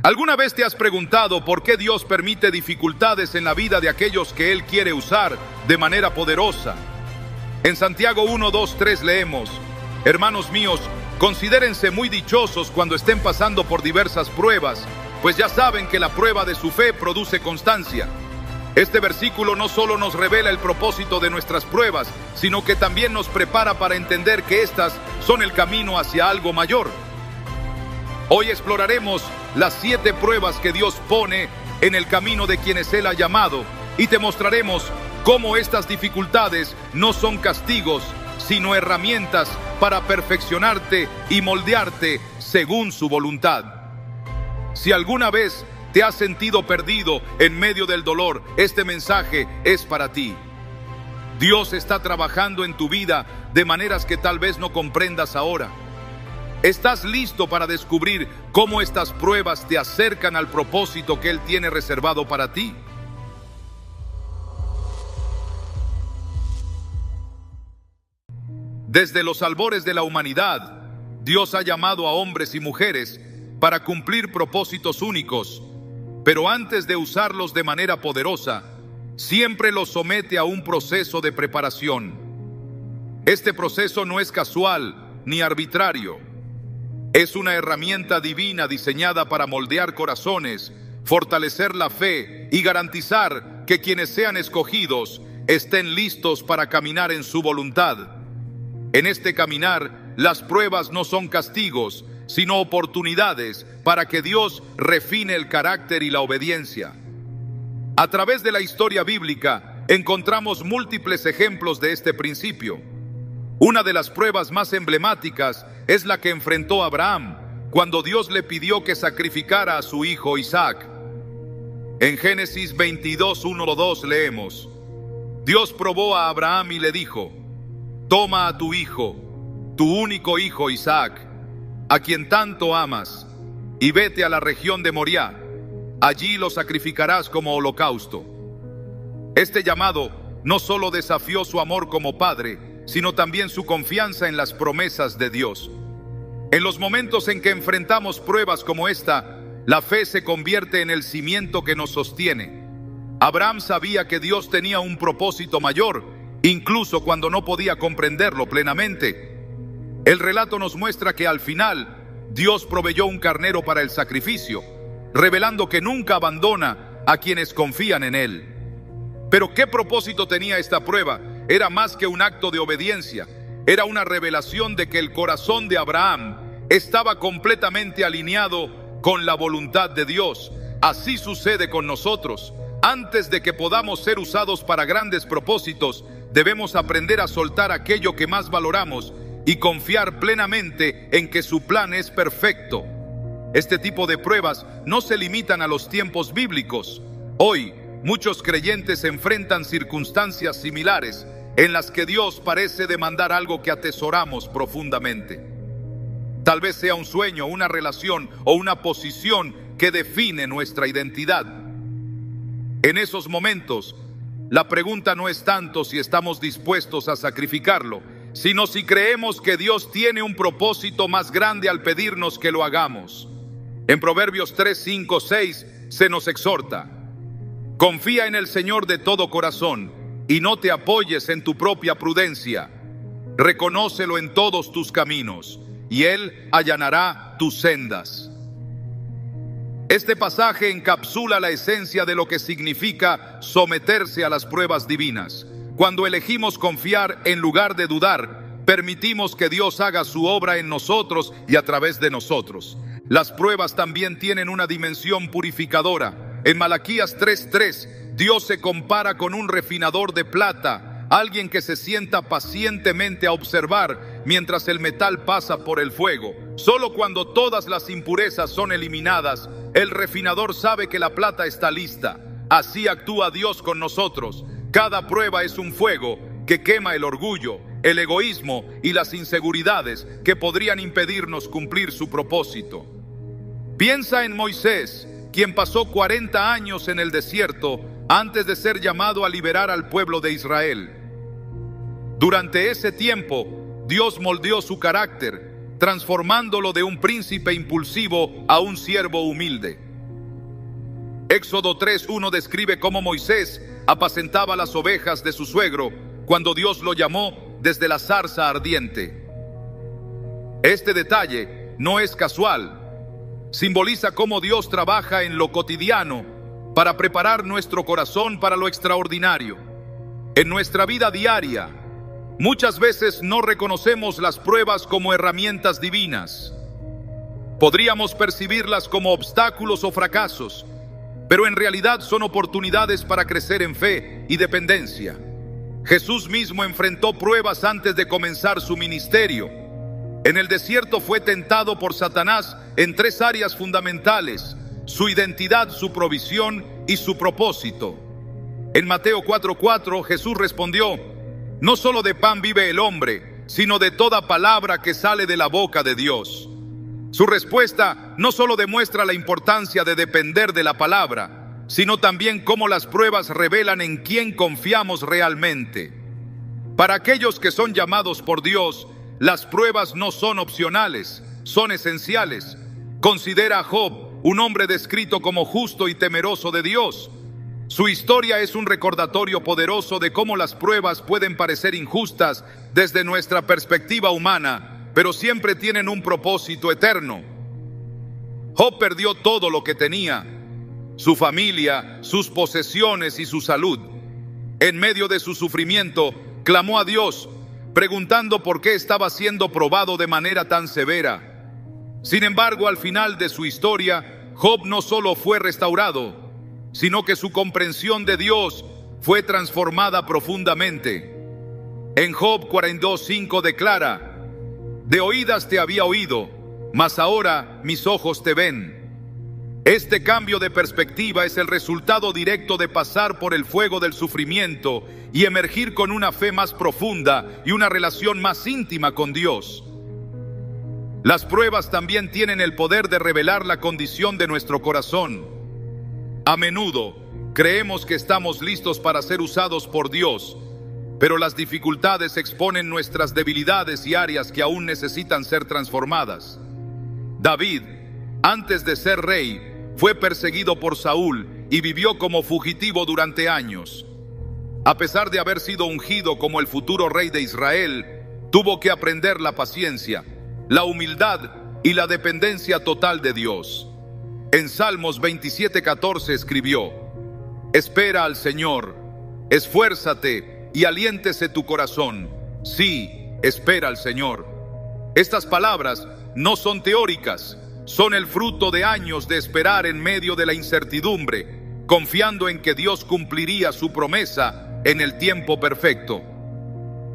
¿Alguna vez te has preguntado por qué Dios permite dificultades en la vida de aquellos que Él quiere usar de manera poderosa? En Santiago 1, 2, 3 leemos: Hermanos míos, considérense muy dichosos cuando estén pasando por diversas pruebas, pues ya saben que la prueba de su fe produce constancia. Este versículo no solo nos revela el propósito de nuestras pruebas, sino que también nos prepara para entender que estas son el camino hacia algo mayor. Hoy exploraremos las 7 pruebas que Dios pone en el camino de quienes Él ha llamado, y te mostraremos cómo estas dificultades no son castigos, sino herramientas para perfeccionarte y moldearte según su voluntad. Si alguna vez te has sentido perdido en medio del dolor, este mensaje es para ti. Dios está trabajando en tu vida de maneras que tal vez no comprendas ahora. ¿Estás listo para descubrir cómo estas pruebas te acercan al propósito que Él tiene reservado para ti? Desde los albores de la humanidad, Dios ha llamado a hombres y mujeres para cumplir propósitos únicos, pero antes de usarlos de manera poderosa, siempre los somete a un proceso de preparación. Este proceso no es casual ni arbitrario. Es una herramienta divina diseñada para moldear corazones, fortalecer la fe y garantizar que quienes sean escogidos estén listos para caminar en su voluntad. En este caminar, las pruebas no son castigos, sino oportunidades para que Dios refine el carácter y la obediencia. A través de la historia bíblica encontramos múltiples ejemplos de este principio. Una de las pruebas más emblemáticas es la que enfrentó Abraham cuando Dios le pidió que sacrificara a su hijo Isaac. En Génesis 22, 1, 2 leemos: Dios probó a Abraham y le dijo: Toma a tu hijo, tu único hijo Isaac, a quien tanto amas, y vete a la región de Moriah. Allí lo sacrificarás como holocausto. Este llamado no solo desafió su amor como padre, sino también su confianza en las promesas de Dios. En los momentos en que enfrentamos pruebas como esta, la fe se convierte en el cimiento que nos sostiene. Abraham sabía que Dios tenía un propósito mayor, incluso cuando no podía comprenderlo plenamente. El relato nos muestra que al final, Dios proveyó un carnero para el sacrificio, revelando que nunca abandona a quienes confían en Él. Pero ¿qué propósito tenía esta prueba? Era más que un acto de obediencia. Era una revelación de que el corazón de Abraham estaba completamente alineado con la voluntad de Dios. Así sucede con nosotros. Antes de que podamos ser usados para grandes propósitos, debemos aprender a soltar aquello que más valoramos y confiar plenamente en que su plan es perfecto. Este tipo de pruebas no se limitan a los tiempos bíblicos. Hoy, muchos creyentes enfrentan circunstancias similares en las que Dios parece demandar algo que atesoramos profundamente. Tal vez sea un sueño, una relación o una posición que define nuestra identidad. En esos momentos, la pregunta no es tanto si estamos dispuestos a sacrificarlo, sino si creemos que Dios tiene un propósito más grande al pedirnos que lo hagamos. En Proverbios 3, 5, 6 se nos exhorta: confía en el Señor de todo corazón y no te apoyes en tu propia prudencia. Reconócelo en todos tus caminos y Él allanará tus sendas. Este pasaje encapsula la esencia de lo que significa someterse a las pruebas divinas. Cuando elegimos confiar en lugar de dudar, permitimos que Dios haga su obra en nosotros y a través de nosotros. Las pruebas también tienen una dimensión purificadora. En Malaquías 3:3, Dios se compara con un refinador de plata, alguien que se sienta pacientemente a observar mientras el metal pasa por el fuego. Solo cuando todas las impurezas son eliminadas, el refinador sabe que la plata está lista. Así actúa Dios con nosotros. Cada prueba es un fuego que quema el orgullo, el egoísmo y las inseguridades que podrían impedirnos cumplir su propósito. Piensa en Moisés, quien pasó 40 años en el desierto antes de ser llamado a liberar al pueblo de Israel. Durante ese tiempo, Dios moldeó su carácter, transformándolo de un príncipe impulsivo a un siervo humilde. Éxodo 3:1 describe cómo Moisés apacentaba las ovejas de su suegro cuando Dios lo llamó desde la zarza ardiente. Este detalle no es casual. Simboliza cómo Dios trabaja en lo cotidiano para preparar nuestro corazón para lo extraordinario. En nuestra vida diaria, muchas veces no reconocemos las pruebas como herramientas divinas. Podríamos percibirlas como obstáculos o fracasos, pero en realidad son oportunidades para crecer en fe y dependencia. Jesús mismo enfrentó pruebas antes de comenzar su ministerio. En el desierto fue tentado por Satanás en 3 áreas fundamentales: su identidad, su provisión y su propósito. En Mateo 4:4 Jesús respondió: no solo de pan vive el hombre, sino de toda palabra que sale de la boca de Dios. Su respuesta no solo demuestra la importancia de depender de la palabra, sino también cómo las pruebas revelan en quién confiamos realmente. Para aquellos que son llamados por Dios, las pruebas no son opcionales, son esenciales. Considera a Job, un hombre descrito como justo y temeroso de Dios. Su historia es un recordatorio poderoso de cómo las pruebas pueden parecer injustas desde nuestra perspectiva humana, pero siempre tienen un propósito eterno. Job perdió todo lo que tenía: su familia, sus posesiones y su salud. En medio de su sufrimiento, clamó a Dios, preguntando por qué estaba siendo probado de manera tan severa. Sin embargo, al final de su historia, Job no solo fue restaurado, sino que su comprensión de Dios fue transformada profundamente. En Job 42:5 declara: de oídas te había oído, mas ahora mis ojos te ven. Este cambio de perspectiva es el resultado directo de pasar por el fuego del sufrimiento y emergir con una fe más profunda y una relación más íntima con Dios. Las pruebas también tienen el poder de revelar la condición de nuestro corazón. A menudo creemos que estamos listos para ser usados por Dios, pero las dificultades exponen nuestras debilidades y áreas que aún necesitan ser transformadas. David, antes de ser rey, fue perseguido por Saúl y vivió como fugitivo durante años. A pesar de haber sido ungido como el futuro rey de Israel, tuvo que aprender la paciencia, la humildad y la dependencia total de Dios. En Salmos 27:14 escribió: espera al Señor, esfuérzate y aliéntese tu corazón. Sí, espera al Señor. Estas palabras no son teóricas, son el fruto de años de esperar en medio de la incertidumbre, confiando en que Dios cumpliría su promesa en el tiempo perfecto.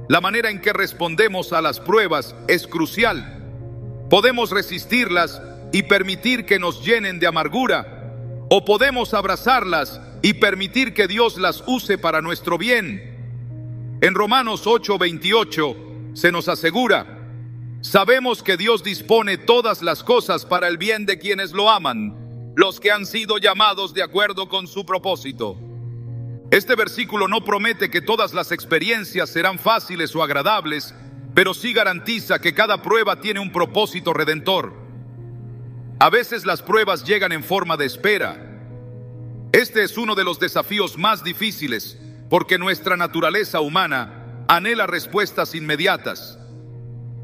La manera en que respondemos a las pruebas es crucial. Podemos resistirlas y permitir que nos llenen de amargura, o podemos abrazarlas y permitir que Dios las use para nuestro bien. En Romanos 8:28 se nos asegura: sabemos que Dios dispone todas las cosas para el bien de quienes lo aman, los que han sido llamados de acuerdo con su propósito. Este versículo no promete que todas las experiencias serán fáciles o agradables, pero sí garantiza que cada prueba tiene un propósito redentor. A veces las pruebas llegan en forma de espera. Este es uno de los desafíos más difíciles, porque nuestra naturaleza humana anhela respuestas inmediatas.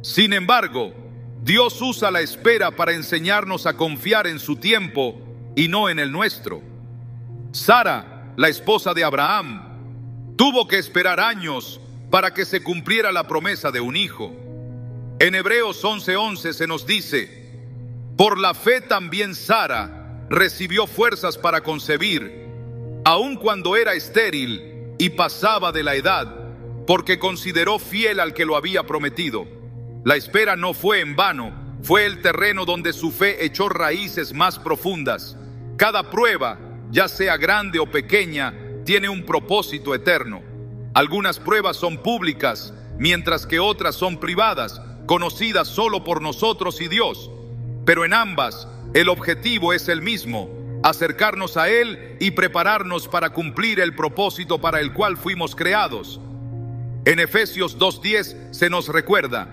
Sin embargo, Dios usa la espera para enseñarnos a confiar en su tiempo y no en el nuestro. Sara, la esposa de Abraham, tuvo que esperar años para que se cumpliera la promesa de un hijo. En Hebreos 11:11 se nos dice: por la fe también Sara recibió fuerzas para concebir, aun cuando era estéril y pasaba de la edad, porque consideró fiel al que lo había prometido. La espera no fue en vano, fue el terreno donde su fe echó raíces más profundas. Cada prueba, ya sea grande o pequeña, tiene un propósito eterno. Algunas pruebas son públicas, mientras que otras son privadas, conocidas solo por nosotros y Dios. Pero en ambas, el objetivo es el mismo: acercarnos a Él y prepararnos para cumplir el propósito para el cual fuimos creados. En Efesios 2:10 se nos recuerda: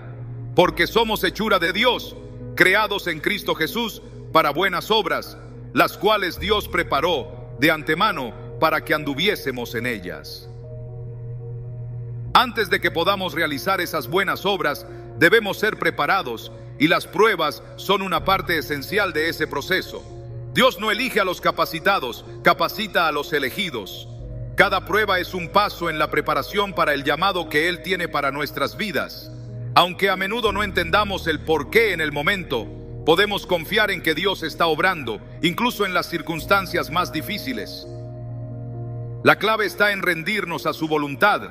porque somos hechura de Dios, creados en Cristo Jesús para buenas obras, las cuales Dios preparó de antemano para que anduviésemos en ellas. Antes de que podamos realizar esas buenas obras, debemos ser preparados, y las pruebas son una parte esencial de ese proceso. Dios no elige a los capacitados, capacita a los elegidos. Cada prueba es un paso en la preparación para el llamado que Él tiene para nuestras vidas. Aunque a menudo no entendamos el porqué en el momento, podemos confiar en que Dios está obrando, incluso en las circunstancias más difíciles. La clave está en rendirnos a su voluntad,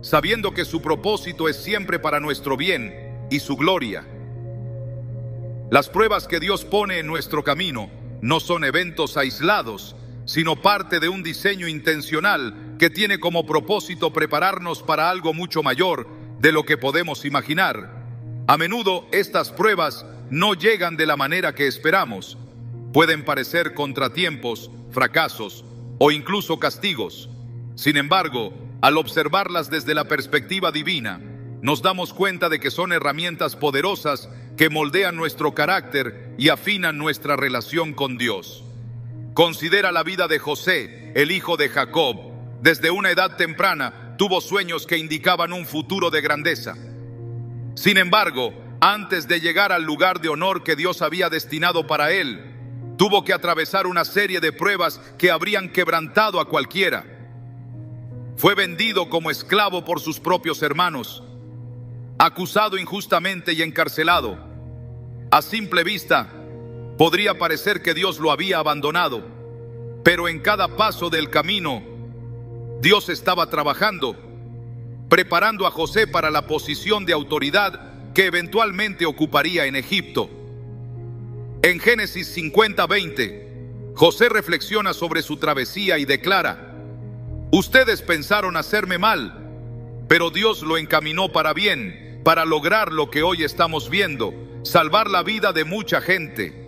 sabiendo que su propósito es siempre para nuestro bien y su gloria. Las pruebas que Dios pone en nuestro camino no son eventos aislados, sino parte de un diseño intencional que tiene como propósito prepararnos para algo mucho mayor de lo que podemos imaginar. A menudo estas pruebas no llegan de la manera que esperamos. Pueden parecer contratiempos, fracasos o incluso castigos. Sin embargo, al observarlas desde la perspectiva divina, nos damos cuenta de que son herramientas poderosas que moldean nuestro carácter y afinan nuestra relación con Dios. Considera la vida de José, el hijo de Jacob. Desde una edad temprana tuvo sueños que indicaban un futuro de grandeza. Sin embargo, antes de llegar al lugar de honor que Dios había destinado para él, tuvo que atravesar una serie de pruebas que habrían quebrantado a cualquiera. Fue vendido como esclavo por sus propios hermanos, acusado injustamente y encarcelado. A simple vista, podría parecer que Dios lo había abandonado, pero en cada paso del camino, Dios estaba trabajando, preparando a José para la posición de autoridad que eventualmente ocuparía en Egipto. En Génesis 50:20, José reflexiona sobre su travesía y declara: ustedes pensaron hacerme mal, pero Dios lo encaminó para bien, para lograr lo que hoy estamos viendo, salvar la vida de mucha gente.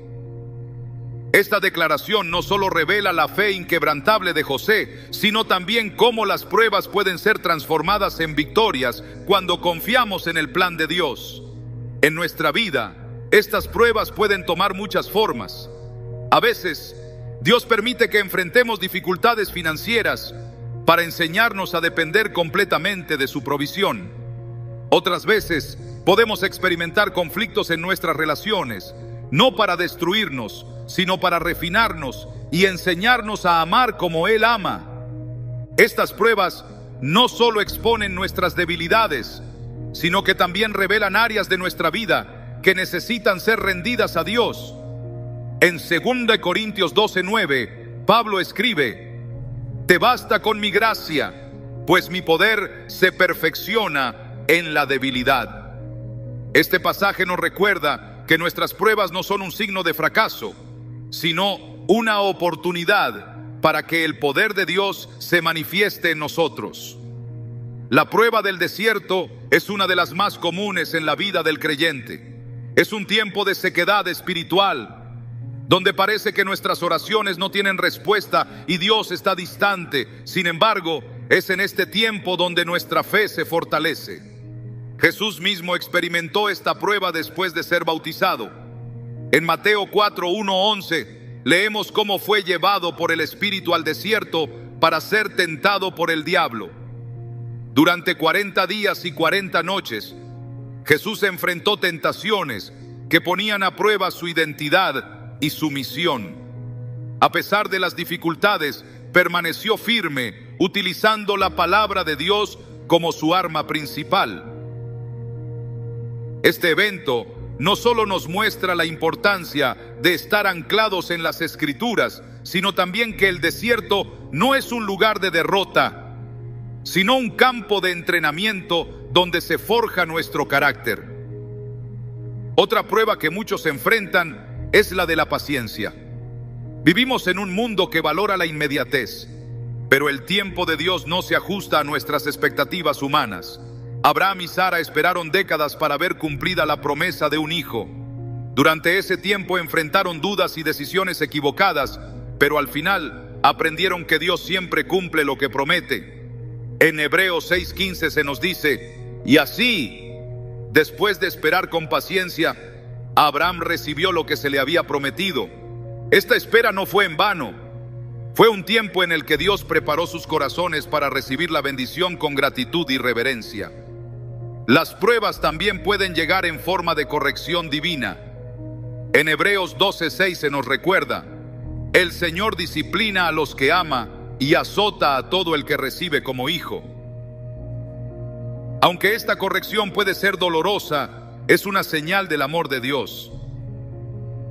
Esta declaración no solo revela la fe inquebrantable de José, sino también cómo las pruebas pueden ser transformadas en victorias cuando confiamos en el plan de Dios. En nuestra vida, estas pruebas pueden tomar muchas formas. A veces, Dios permite que enfrentemos dificultades financieras para enseñarnos a depender completamente de su provisión. Otras veces, podemos experimentar conflictos en nuestras relaciones, no para destruirnos, sino para refinarnos y enseñarnos a amar como Él ama. Estas pruebas no solo exponen nuestras debilidades, sino que también revelan áreas de nuestra vida que necesitan ser rendidas a Dios. En 2 Corintios 12:9, Pablo escribe: te basta con mi gracia, pues mi poder se perfecciona en la debilidad. Este pasaje nos recuerda que nuestras pruebas no son un signo de fracaso, sino una oportunidad para que el poder de Dios se manifieste en nosotros. La prueba del desierto es una de las más comunes en la vida del creyente. Es un tiempo de sequedad espiritual, donde parece que nuestras oraciones no tienen respuesta y Dios está distante. Sin embargo, es en este tiempo donde nuestra fe se fortalece. Jesús mismo experimentó esta prueba después de ser bautizado. En Mateo 4:1-11 leemos cómo fue llevado por el Espíritu al desierto para ser tentado por el diablo. Durante 40 días y 40 noches, Jesús enfrentó tentaciones que ponían a prueba su identidad y su misión. A pesar de las dificultades, permaneció firme, utilizando la palabra de Dios como su arma principal. Este evento no solo nos muestra la importancia de estar anclados en las Escrituras, sino también que el desierto no es un lugar de derrota, sino un campo de entrenamiento donde se forja nuestro carácter. Otra prueba que muchos enfrentan es la de la paciencia. Vivimos en un mundo que valora la inmediatez, pero el tiempo de Dios no se ajusta a nuestras expectativas humanas. Abraham y Sara esperaron décadas para ver cumplida la promesa de un hijo. Durante ese tiempo enfrentaron dudas y decisiones equivocadas, pero al final aprendieron que Dios siempre cumple lo que promete. En Hebreos 6:15 se nos dice: y así, después de esperar con paciencia, Abraham recibió lo que se le había prometido. Esta espera no fue en vano. Fue un tiempo en el que Dios preparó sus corazones para recibir la bendición con gratitud y reverencia. Las pruebas también pueden llegar en forma de corrección divina. En Hebreos 12:6 se nos recuerda: el Señor disciplina a los que ama y azota a todo el que recibe como hijo. Aunque esta corrección puede ser dolorosa, es una señal del amor de Dios.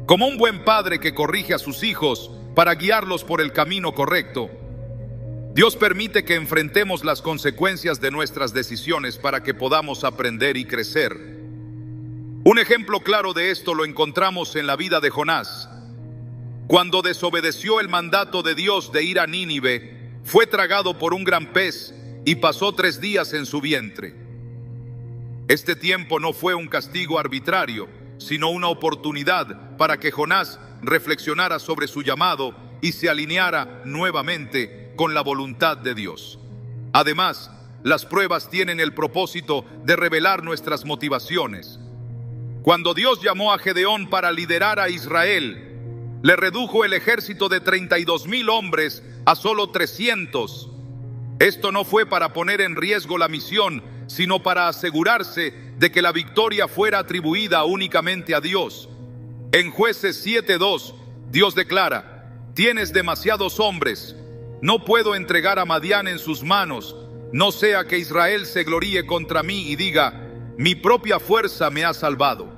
Como un buen padre que corrige a sus hijos para guiarlos por el camino correcto, Dios permite que enfrentemos las consecuencias de nuestras decisiones para que podamos aprender y crecer. Un ejemplo claro de esto lo encontramos en la vida de Jonás. Cuando desobedeció el mandato de Dios de ir a Nínive, fue tragado por un gran pez y pasó 3 días en su vientre. Este tiempo no fue un castigo arbitrario, sino una oportunidad para que Jonás reflexionara sobre su llamado y se alineara nuevamente con la voluntad de Dios. Además, las pruebas tienen el propósito de revelar nuestras motivaciones. Cuando Dios llamó a Gedeón para liderar a Israel, le redujo el ejército de 32,000 hombres a solo 300. Esto no fue para poner en riesgo la misión, sino para asegurarse de que la victoria fuera atribuida únicamente a Dios. En Jueces 7:2, Dios declara: tienes demasiados hombres, no puedo entregar a Madián en sus manos, no sea que Israel se gloríe contra mí y diga: mi propia fuerza me ha salvado.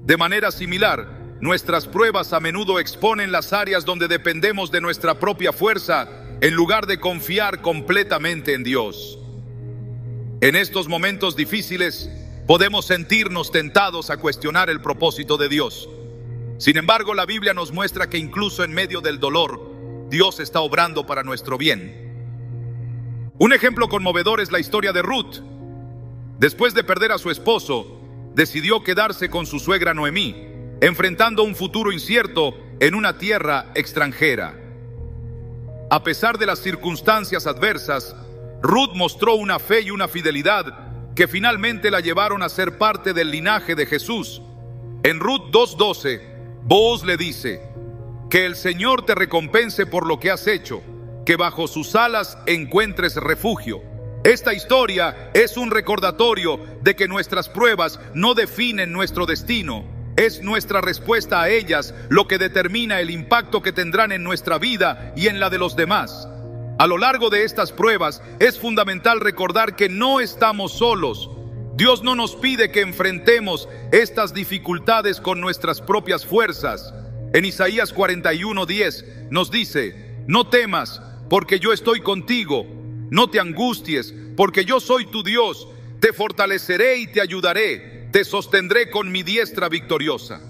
De manera similar, nuestras pruebas a menudo exponen las áreas donde dependemos de nuestra propia fuerza en lugar de confiar completamente en Dios. En estos momentos difíciles podemos sentirnos tentados a cuestionar el propósito de Dios. Sin embargo, la Biblia nos muestra que incluso en medio del dolor, Dios está obrando para nuestro bien. Un ejemplo conmovedor es la historia de Ruth. Después de perder a su esposo, decidió quedarse con su suegra Noemí, enfrentando un futuro incierto en una tierra extranjera. A pesar de las circunstancias adversas, Ruth mostró una fe y una fidelidad que finalmente la llevaron a ser parte del linaje de Jesús. En Ruth 2:12, Booz le dice: que el Señor te recompense por lo que has hecho, que bajo sus alas encuentres refugio. Esta historia es un recordatorio de que nuestras pruebas no definen nuestro destino. Es nuestra respuesta a ellas lo que determina el impacto que tendrán en nuestra vida y en la de los demás. A lo largo de estas pruebas es fundamental recordar que no estamos solos. Dios no nos pide que enfrentemos estas dificultades con nuestras propias fuerzas. En Isaías 41:10 nos dice: no temas, porque yo estoy contigo. No te angusties, porque yo soy tu Dios. Te fortaleceré y te ayudaré. Te sostendré con mi diestra victoriosa.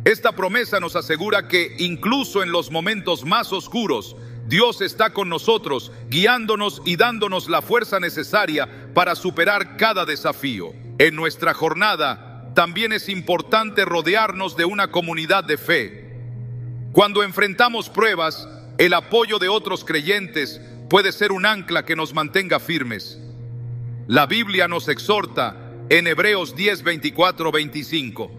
Esta promesa nos asegura que incluso en los momentos más oscuros, Dios está con nosotros, guiándonos y dándonos la fuerza necesaria para superar cada desafío. En nuestra jornada, también es importante rodearnos de una comunidad de fe. Cuando enfrentamos pruebas, el apoyo de otros creyentes puede ser un ancla que nos mantenga firmes. La Biblia nos exhorta en Hebreos 10:24-25: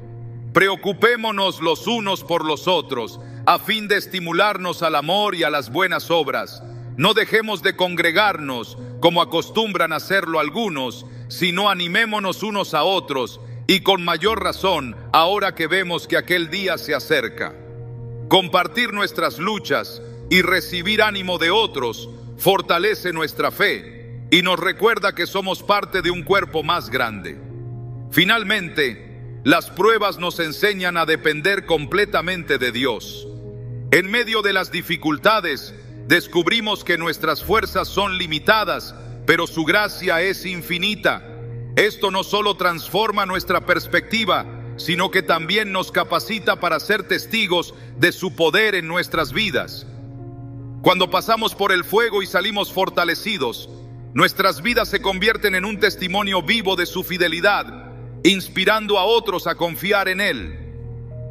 preocupémonos los unos por los otros, a fin de estimularnos al amor y a las buenas obras. No dejemos de congregarnos, como acostumbran hacerlo algunos, sino animémonos unos a otros, y con mayor razón, ahora que vemos que aquel día se acerca. Compartir nuestras luchas y recibir ánimo de otros fortalece nuestra fe y nos recuerda que somos parte de un cuerpo más grande. Finalmente, las pruebas nos enseñan a depender completamente de Dios. En medio de las dificultades, descubrimos que nuestras fuerzas son limitadas, pero su gracia es infinita. Esto no solo transforma nuestra perspectiva, sino que también nos capacita para ser testigos de su poder en nuestras vidas. Cuando pasamos por el fuego y salimos fortalecidos, nuestras vidas se convierten en un testimonio vivo de su fidelidad, inspirando a otros a confiar en Él.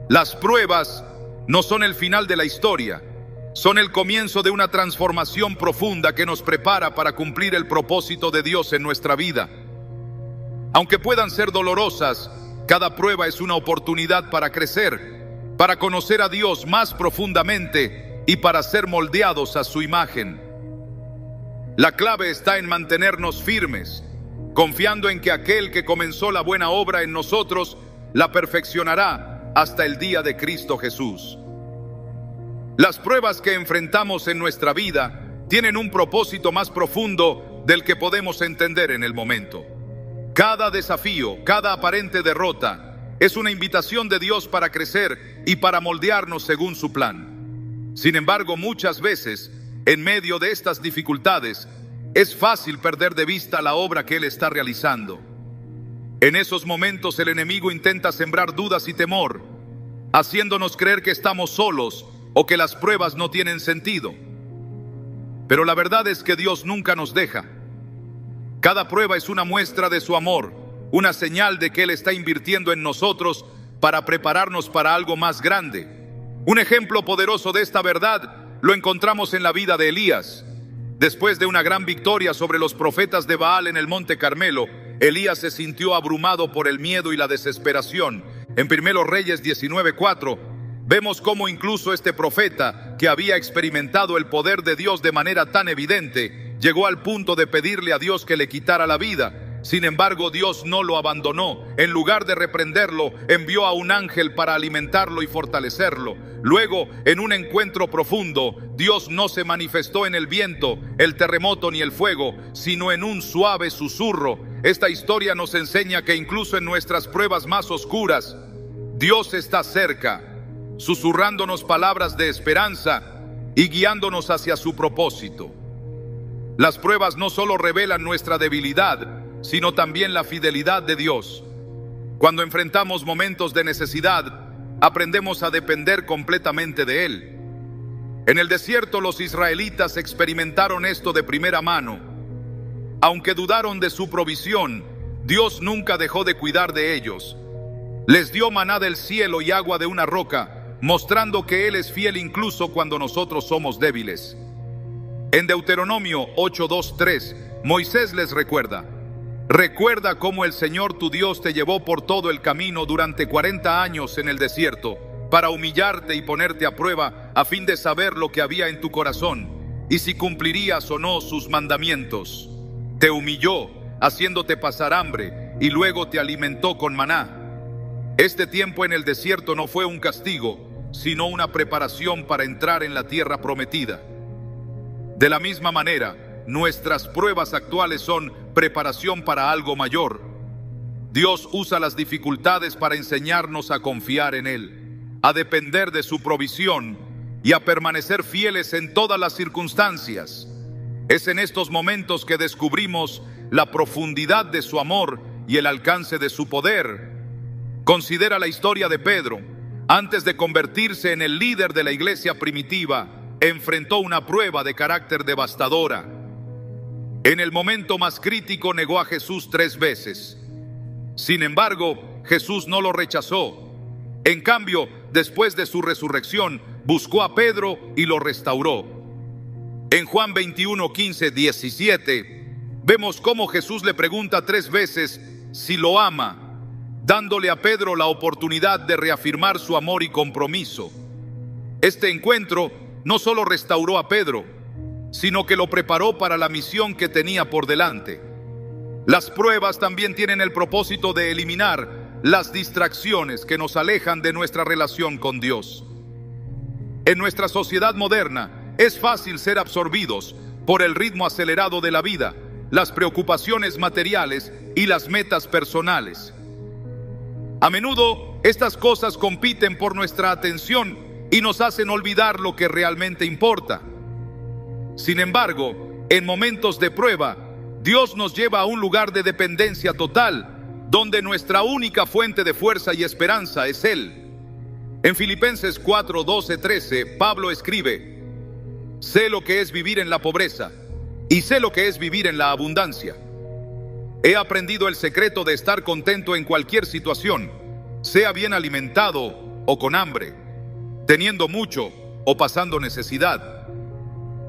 Las pruebas no son el final de la historia, son el comienzo de una transformación profunda que nos prepara para cumplir el propósito de Dios en nuestra vida. Aunque puedan ser dolorosas, cada prueba es una oportunidad para crecer, para conocer a Dios más profundamente y para ser moldeados a su imagen. La clave está en mantenernos firmes, confiando en que aquel que comenzó la buena obra en nosotros la perfeccionará hasta el día de Cristo Jesús. Las pruebas que enfrentamos en nuestra vida tienen un propósito más profundo del que podemos entender en el momento. Cada desafío, cada aparente derrota, es una invitación de Dios para crecer y para moldearnos según su plan. Sin embargo, muchas veces, en medio de estas dificultades, es fácil perder de vista la obra que Él está realizando. En esos momentos el enemigo intenta sembrar dudas y temor, haciéndonos creer que estamos solos o que las pruebas no tienen sentido. Pero la verdad es que Dios nunca nos deja. Cada prueba es una muestra de su amor, una señal de que Él está invirtiendo en nosotros para prepararnos para algo más grande. Un ejemplo poderoso de esta verdad lo encontramos en la vida de Elías. Después de una gran victoria sobre los profetas de Baal en el Monte Carmelo, Elías se sintió abrumado por el miedo y la desesperación. En 1 Reyes 19:4, vemos cómo incluso este profeta, que había experimentado el poder de Dios de manera tan evidente, llegó al punto de pedirle a Dios que le quitara la vida. Sin embargo, Dios no lo abandonó. En lugar de reprenderlo, envió a un ángel para alimentarlo y fortalecerlo. Luego, en un encuentro profundo, Dios no se manifestó en el viento, el terremoto ni el fuego, sino en un suave susurro. Esta historia nos enseña que incluso en nuestras pruebas más oscuras, Dios está cerca, susurrándonos palabras de esperanza y guiándonos hacia su propósito. Las pruebas no solo revelan nuestra debilidad, sino también la fidelidad de Dios. Cuando enfrentamos momentos de necesidad, aprendemos a depender completamente de Él. En el desierto, los israelitas experimentaron esto de primera mano. Aunque dudaron de su provisión, Dios nunca dejó de cuidar de ellos. Les dio maná del cielo y agua de una roca, mostrando que Él es fiel incluso cuando nosotros somos débiles. En Deuteronomio 8:2-3, Moisés les recuerda: recuerda cómo el Señor tu Dios te llevó por todo el camino durante 40 años en el desierto, para humillarte y ponerte a prueba, a fin de saber lo que había en tu corazón, y si cumplirías o no sus mandamientos. Te humilló, haciéndote pasar hambre, y luego te alimentó con maná. Este tiempo en el desierto no fue un castigo, sino una preparación para entrar en la tierra prometida. De la misma manera, nuestras pruebas actuales son preparación para algo mayor. Dios usa las dificultades para enseñarnos a confiar en Él, a depender de su provisión y a permanecer fieles en todas las circunstancias. Es en estos momentos que descubrimos la profundidad de su amor y el alcance de su poder. Considera la historia de Pedro. Antes de convertirse en el líder de la iglesia primitiva, enfrentó una prueba de carácter devastadora. En el momento más crítico negó a Jesús 3 veces. Sin embargo, Jesús no lo rechazó. En cambio, después de su resurrección, buscó a Pedro y lo restauró. En Juan 21:15-17, vemos cómo Jesús le pregunta 3 veces si lo ama, dándole a Pedro la oportunidad de reafirmar su amor y compromiso. Este encuentro no solo restauró a Pedro, sino que lo preparó para la misión que tenía por delante. Las pruebas también tienen el propósito de eliminar las distracciones que nos alejan de nuestra relación con Dios. En nuestra sociedad moderna, es fácil ser absorbidos por el ritmo acelerado de la vida, las preocupaciones materiales y las metas personales. A menudo, estas cosas compiten por nuestra atención y nos hacen olvidar lo que realmente importa. Sin embargo, en momentos de prueba, Dios nos lleva a un lugar de dependencia total, donde nuestra única fuente de fuerza y esperanza es Él. En Filipenses 4:12-13, Pablo escribe: sé lo que es vivir en la pobreza y sé lo que es vivir en la abundancia. He aprendido el secreto de estar contento en cualquier situación, sea bien alimentado o con hambre, teniendo mucho o pasando necesidad.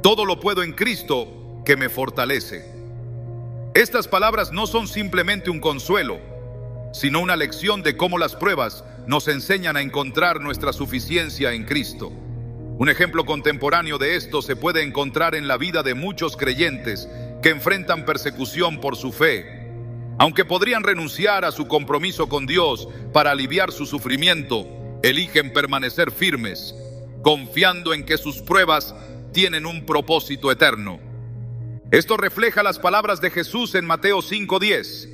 Todo lo puedo en Cristo que me fortalece. Estas palabras no son simplemente un consuelo, sino una lección de cómo las pruebas nos enseñan a encontrar nuestra suficiencia en Cristo. Un ejemplo contemporáneo de esto se puede encontrar en la vida de muchos creyentes que enfrentan persecución por su fe. Aunque podrían renunciar a su compromiso con Dios para aliviar su sufrimiento, eligen permanecer firmes, confiando en que sus pruebas tienen un propósito eterno. Esto refleja las palabras de Jesús en Mateo 5:10.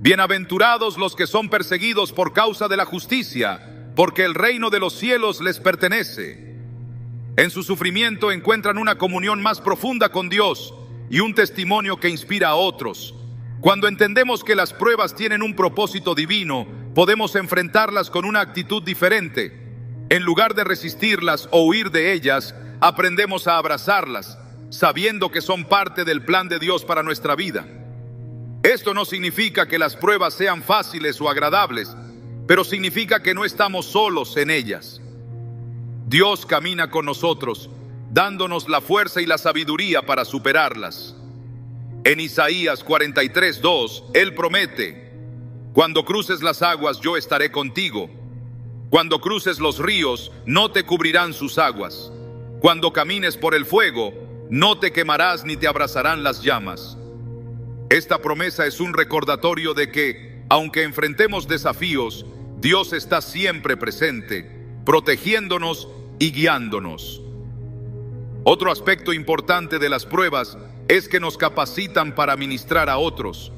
Bienaventurados los que son perseguidos por causa de la justicia, porque el reino de los cielos les pertenece. En su sufrimiento encuentran una comunión más profunda con Dios y un testimonio que inspira a otros. Cuando entendemos que las pruebas tienen un propósito divino, podemos enfrentarlas con una actitud diferente. En lugar de resistirlas o huir de ellas, aprendemos a abrazarlas, sabiendo que son parte del plan de Dios para nuestra vida. Esto no significa que las pruebas sean fáciles o agradables, pero significa que no estamos solos en ellas. Dios camina con nosotros, dándonos la fuerza y la sabiduría para superarlas. En Isaías 43:2, Él promete: cuando cruces las aguas, yo estaré contigo. Cuando cruces los ríos, no te cubrirán sus aguas. Cuando camines por el fuego, no te quemarás ni te abrazarán las llamas. Esta promesa es un recordatorio de que, aunque enfrentemos desafíos, Dios está siempre presente, protegiéndonos y guiándonos. Otro aspecto importante de las pruebas es que nos capacitan para ministrar a otros.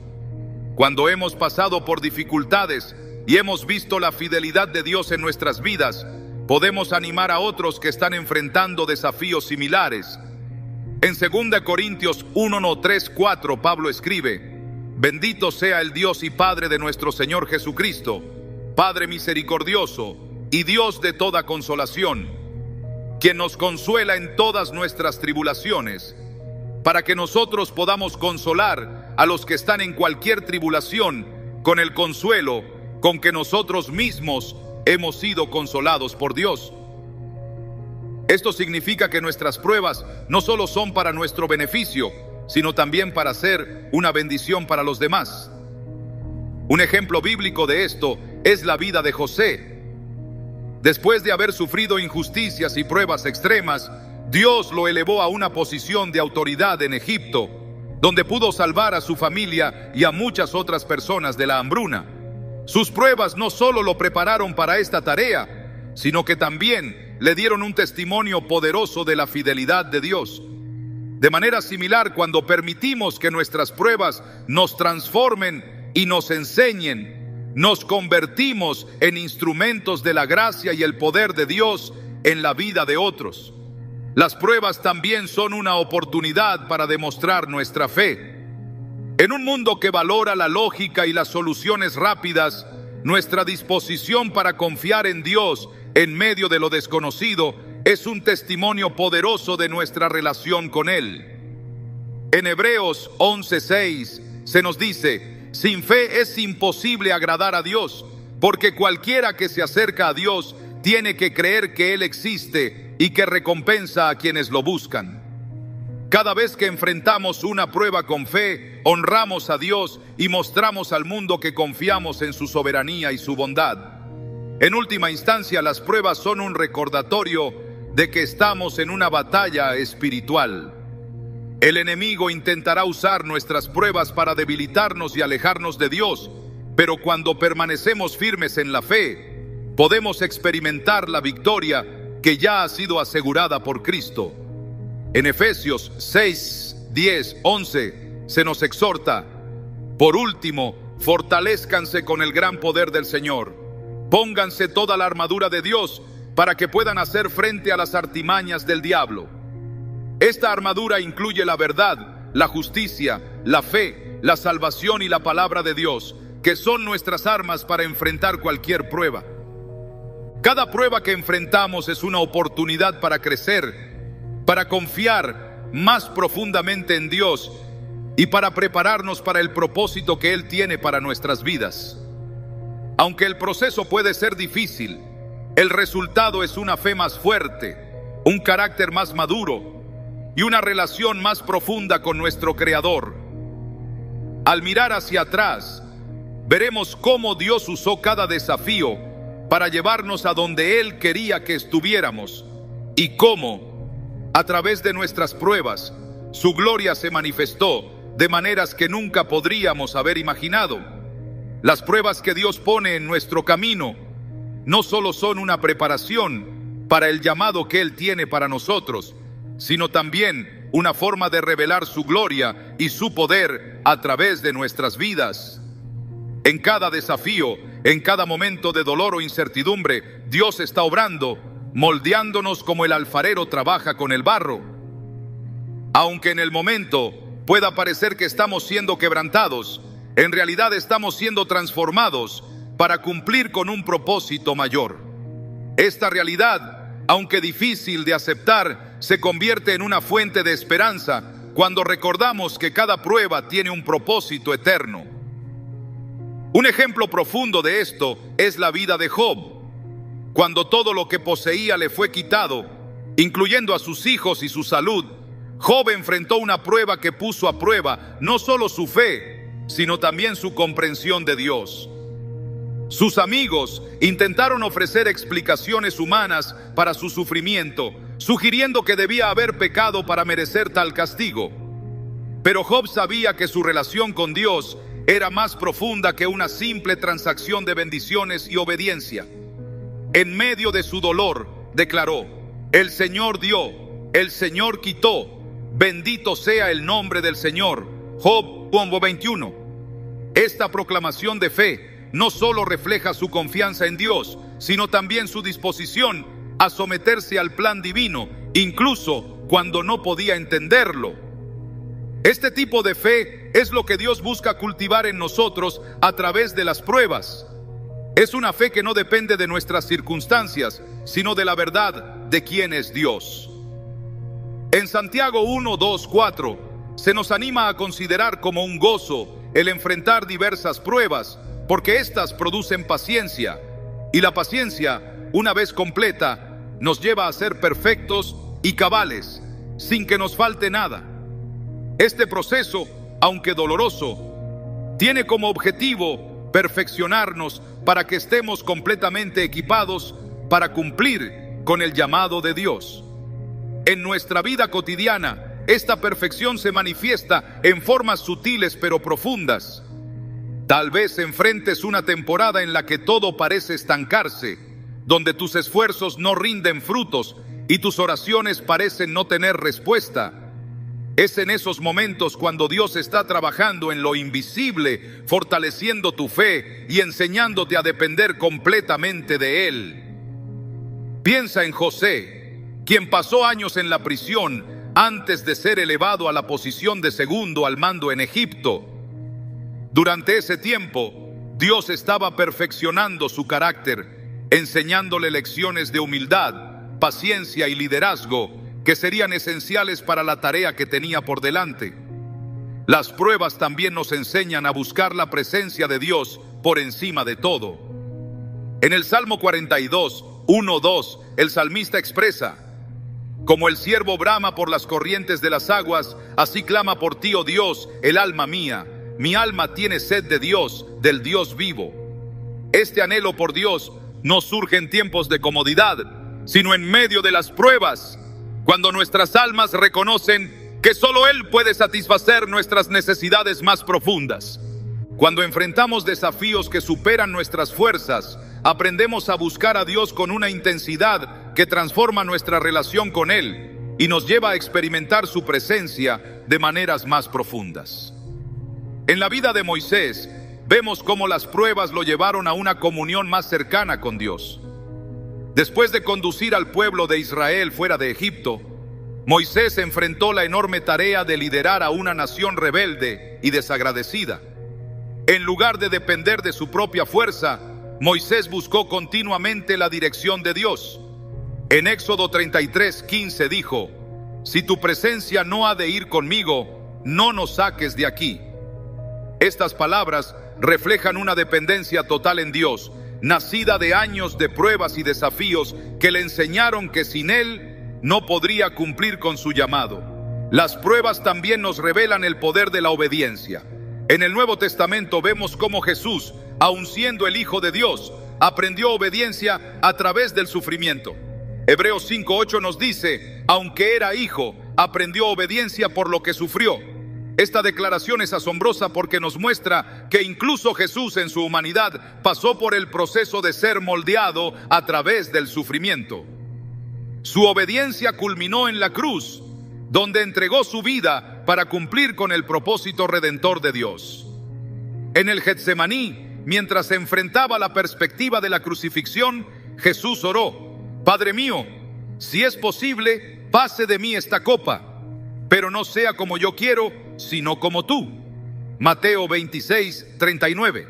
Cuando hemos pasado por dificultades y hemos visto la fidelidad de Dios en nuestras vidas, podemos animar a otros que están enfrentando desafíos similares. En 2 Corintios 1:3-4, Pablo escribe: bendito sea el Dios y Padre de nuestro Señor Jesucristo, Padre misericordioso y Dios de toda consolación, quien nos consuela en todas nuestras tribulaciones, para que nosotros podamos consolar a los que están en cualquier tribulación con el consuelo con que nosotros mismos hemos sido consolados por Dios. Esto significa que nuestras pruebas no solo son para nuestro beneficio, sino también para ser una bendición para los demás. Un ejemplo bíblico de esto es la vida de José. Después de haber sufrido injusticias y pruebas extremas, Dios lo elevó a una posición de autoridad en Egipto, donde pudo salvar a su familia y a muchas otras personas de la hambruna. Sus pruebas no solo lo prepararon para esta tarea, sino que también le dieron un testimonio poderoso de la fidelidad de Dios. De manera similar, cuando permitimos que nuestras pruebas nos transformen y nos enseñen, nos convertimos en instrumentos de la gracia y el poder de Dios en la vida de otros. Las pruebas también son una oportunidad para demostrar nuestra fe. En un mundo que valora la lógica y las soluciones rápidas, nuestra disposición para confiar en Dios en medio de lo desconocido es un testimonio poderoso de nuestra relación con Él. En Hebreos 11:6 se nos dice: sin fe es imposible agradar a Dios, porque cualquiera que se acerca a Dios tiene que creer que Él existe y que recompensa a quienes lo buscan. Cada vez que enfrentamos una prueba con fe, honramos a Dios y mostramos al mundo que confiamos en su soberanía y su bondad. En última instancia, las pruebas son un recordatorio de que estamos en una batalla espiritual. El enemigo intentará usar nuestras pruebas para debilitarnos y alejarnos de Dios, pero cuando permanecemos firmes en la fe, podemos experimentar la victoria que ya ha sido asegurada por Cristo. En Efesios 6:10-11 se nos exhorta: por último, fortalezcanse con el gran poder del Señor. Pónganse toda la armadura de Dios para que puedan hacer frente a las artimañas del diablo. Esta armadura incluye la verdad, la justicia, la fe, la salvación y la palabra de Dios, que son nuestras armas para enfrentar cualquier prueba. Cada prueba que enfrentamos es una oportunidad para crecer, para confiar más profundamente en Dios y para prepararnos para el propósito que Él tiene para nuestras vidas. Aunque el proceso puede ser difícil, el resultado es una fe más fuerte, un carácter más maduro y una relación más profunda con nuestro Creador. Al mirar hacia atrás, veremos cómo Dios usó cada desafío para llevarnos a donde Él quería que estuviéramos. y cómo, a través de nuestras pruebas, su gloria se manifestó de maneras que nunca podríamos haber imaginado. Las pruebas que Dios pone en nuestro camino no solo son una preparación para el llamado que Él tiene para nosotros, sino también una forma de revelar su gloria y su poder a través de nuestras vidas. En cada desafío, en cada momento de dolor o incertidumbre, Dios está obrando, moldeándonos como el alfarero trabaja con el barro. Aunque en el momento pueda parecer que estamos siendo quebrantados, en realidad estamos siendo transformados para cumplir con un propósito mayor. Esta realidad, aunque difícil de aceptar, se convierte en una fuente de esperanza cuando recordamos que cada prueba tiene un propósito eterno. Un ejemplo profundo de esto es la vida de Job. Cuando todo lo que poseía le fue quitado, incluyendo a sus hijos y su salud, Job enfrentó una prueba que puso a prueba no solo su fe, sino también su comprensión de Dios. Sus amigos intentaron ofrecer explicaciones humanas para su sufrimiento, sugiriendo que debía haber pecado para merecer tal castigo. Pero Job sabía que su relación con Dios era más profunda que una simple transacción de bendiciones y obediencia. En medio de su dolor, declaró: el Señor dio, el Señor quitó, bendito sea el nombre del Señor. Job 21. Esta proclamación de fe no solo refleja su confianza en Dios, sino también su disposición a someterse al plan divino, incluso cuando no podía entenderlo. Este tipo de fe es lo que Dios busca cultivar en nosotros a través de las pruebas. Es una fe que no depende de nuestras circunstancias, sino de la verdad de quién es Dios. En Santiago 1, 2, 4 se nos anima a considerar como un gozo el enfrentar diversas pruebas, porque éstas producen paciencia, y la paciencia, una vez completa, nos lleva a ser perfectos y cabales, sin que nos falte nada. Este proceso, aunque doloroso, tiene como objetivo perfeccionarnos para que estemos completamente equipados para cumplir con el llamado de Dios. En nuestra vida cotidiana, esta perfección se manifiesta en formas sutiles pero profundas. Tal vez enfrentes una temporada en la que todo parece estancarse, donde tus esfuerzos no rinden frutos y tus oraciones parecen no tener respuesta. Es en esos momentos cuando Dios está trabajando en lo invisible, fortaleciendo tu fe y enseñándote a depender completamente de Él. Piensa en José, quien pasó años en la prisión antes de ser elevado a la posición de segundo al mando en Egipto. Durante ese tiempo, Dios estaba perfeccionando su carácter, enseñándole lecciones de humildad, paciencia y liderazgo que serían esenciales para la tarea que tenía por delante. Las pruebas también nos enseñan a buscar la presencia de Dios por encima de todo. En el Salmo 42, 1, 2, el salmista expresa: como el ciervo brama por las corrientes de las aguas, así clama por ti, oh Dios, el alma mía. Mi alma tiene sed de Dios, del Dios vivo. Este anhelo por Dios no surge en tiempos de comodidad, sino en medio de las pruebas, cuando nuestras almas reconocen que solo Él puede satisfacer nuestras necesidades más profundas. Cuando enfrentamos desafíos que superan nuestras fuerzas, aprendemos a buscar a Dios con una intensidad que transforma nuestra relación con Él y nos lleva a experimentar su presencia de maneras más profundas. En la vida de Moisés, vemos cómo las pruebas lo llevaron a una comunión más cercana con Dios. Después de conducir al pueblo de Israel fuera de Egipto, Moisés enfrentó la enorme tarea de liderar a una nación rebelde y desagradecida. En lugar de depender de su propia fuerza, Moisés buscó continuamente la dirección de Dios. En Éxodo 33:15 dijo: si tu presencia no ha de ir conmigo, no nos saques de aquí. Estas palabras reflejan una dependencia total en Dios, nacida de años de pruebas y desafíos que le enseñaron que sin Él no podría cumplir con su llamado. Las pruebas también nos revelan el poder de la obediencia. En el Nuevo Testamento vemos cómo Jesús, aun siendo el Hijo de Dios, aprendió obediencia a través del sufrimiento. Hebreos 5:8 nos dice: aunque era hijo, aprendió obediencia por lo que sufrió. Esta declaración es asombrosa porque nos muestra que incluso Jesús en su humanidad pasó por el proceso de ser moldeado a través del sufrimiento. Su obediencia culminó en la cruz, donde entregó su vida para cumplir con el propósito redentor de Dios. En el Getsemaní, mientras se enfrentaba a la perspectiva de la crucifixión, Jesús oró: Padre mío, si es posible, pase de mí esta copa, pero no sea como yo quiero, sino como tú. Mateo 26:39.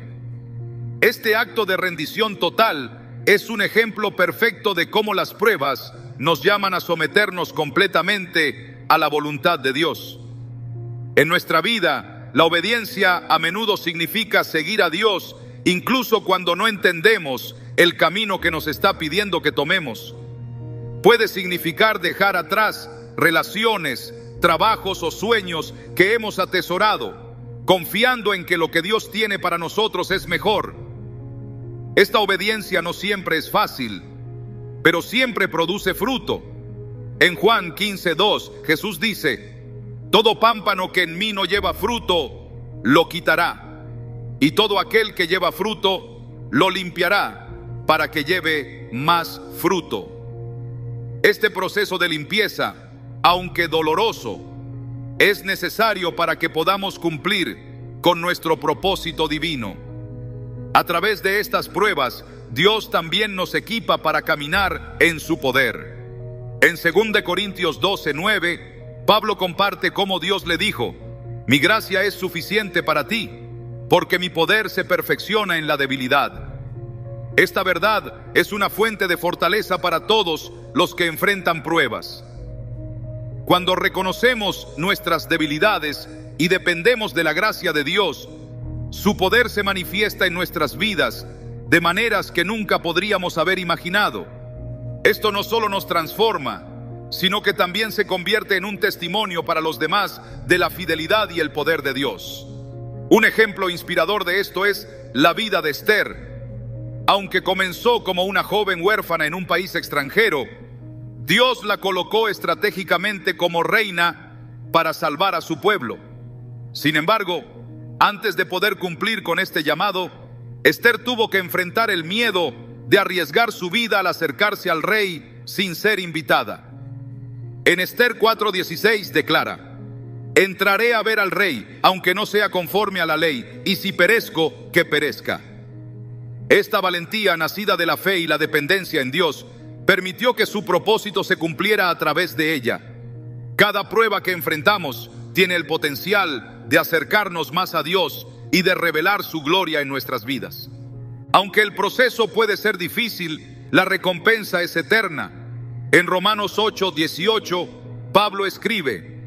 Este acto de rendición total es un ejemplo perfecto de cómo las pruebas nos llaman a someternos completamente a la voluntad de Dios. En nuestra vida, la obediencia a menudo significa seguir a Dios, incluso cuando no entendemos el camino que nos está pidiendo que tomemos. Puede significar dejar atrás relaciones, trabajos o sueños que hemos atesorado, confiando en que lo que Dios tiene para nosotros es mejor. Esta obediencia no siempre es fácil, pero siempre produce fruto. En Juan 15:2, Jesús dice: todo pámpano que en mí no lleva fruto, lo quitará, y todo aquel que lleva fruto, lo limpiará, para que lleve más fruto. Este proceso de limpieza, aunque doloroso, es necesario para que podamos cumplir con nuestro propósito divino. A través de estas pruebas, Dios también nos equipa para caminar en su poder. En 2 Corintios 12:9, Pablo comparte cómo Dios le dijo: mi gracia es suficiente para ti, porque mi poder se perfecciona en la debilidad. Esta verdad es una fuente de fortaleza para todos los que enfrentan pruebas. Cuando reconocemos nuestras debilidades y dependemos de la gracia de Dios, su poder se manifiesta en nuestras vidas de maneras que nunca podríamos haber imaginado. Esto no solo nos transforma, sino que también se convierte en un testimonio para los demás de la fidelidad y el poder de Dios. Un ejemplo inspirador de esto es la vida de Esther. Aunque comenzó como una joven huérfana en un país extranjero, Dios la colocó estratégicamente como reina para salvar a su pueblo. Sin embargo, antes de poder cumplir con este llamado, Esther tuvo que enfrentar el miedo de arriesgar su vida al acercarse al rey sin ser invitada. En Esther 4:16 declara: entraré a ver al rey, aunque no sea conforme a la ley, y si perezco, que perezca. Esta valentía, nacida de la fe y la dependencia en Dios, permitió que su propósito se cumpliera a través de ella. Cada prueba que enfrentamos tiene el potencial de acercarnos más a Dios y de revelar su gloria en nuestras vidas. Aunque el proceso puede ser difícil, la recompensa es eterna. En Romanos 8:18, Pablo escribe: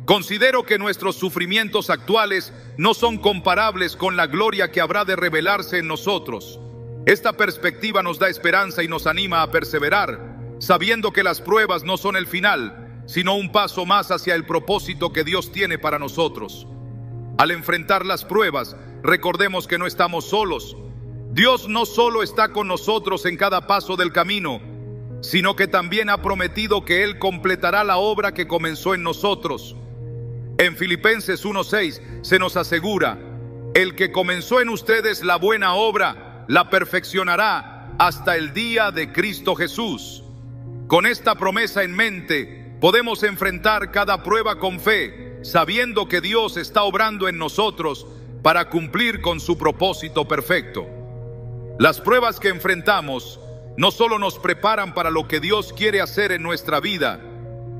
considero que nuestros sufrimientos actuales no son comparables con la gloria que habrá de revelarse en nosotros. Esta perspectiva nos da esperanza y nos anima a perseverar, sabiendo que las pruebas no son el final, sino un paso más hacia el propósito que Dios tiene para nosotros. Al enfrentar las pruebas, recordemos que no estamos solos. Dios no solo está con nosotros en cada paso del camino, sino que también ha prometido que Él completará la obra que comenzó en nosotros. En Filipenses 1:6 se nos asegura: el que comenzó en ustedes la buena obra, la perfeccionará hasta el día de Cristo Jesús. Con esta promesa en mente, podemos enfrentar cada prueba con fe, sabiendo que Dios está obrando en nosotros para cumplir con su propósito perfecto. Las pruebas que enfrentamos no solo nos preparan para lo que Dios quiere hacer en nuestra vida,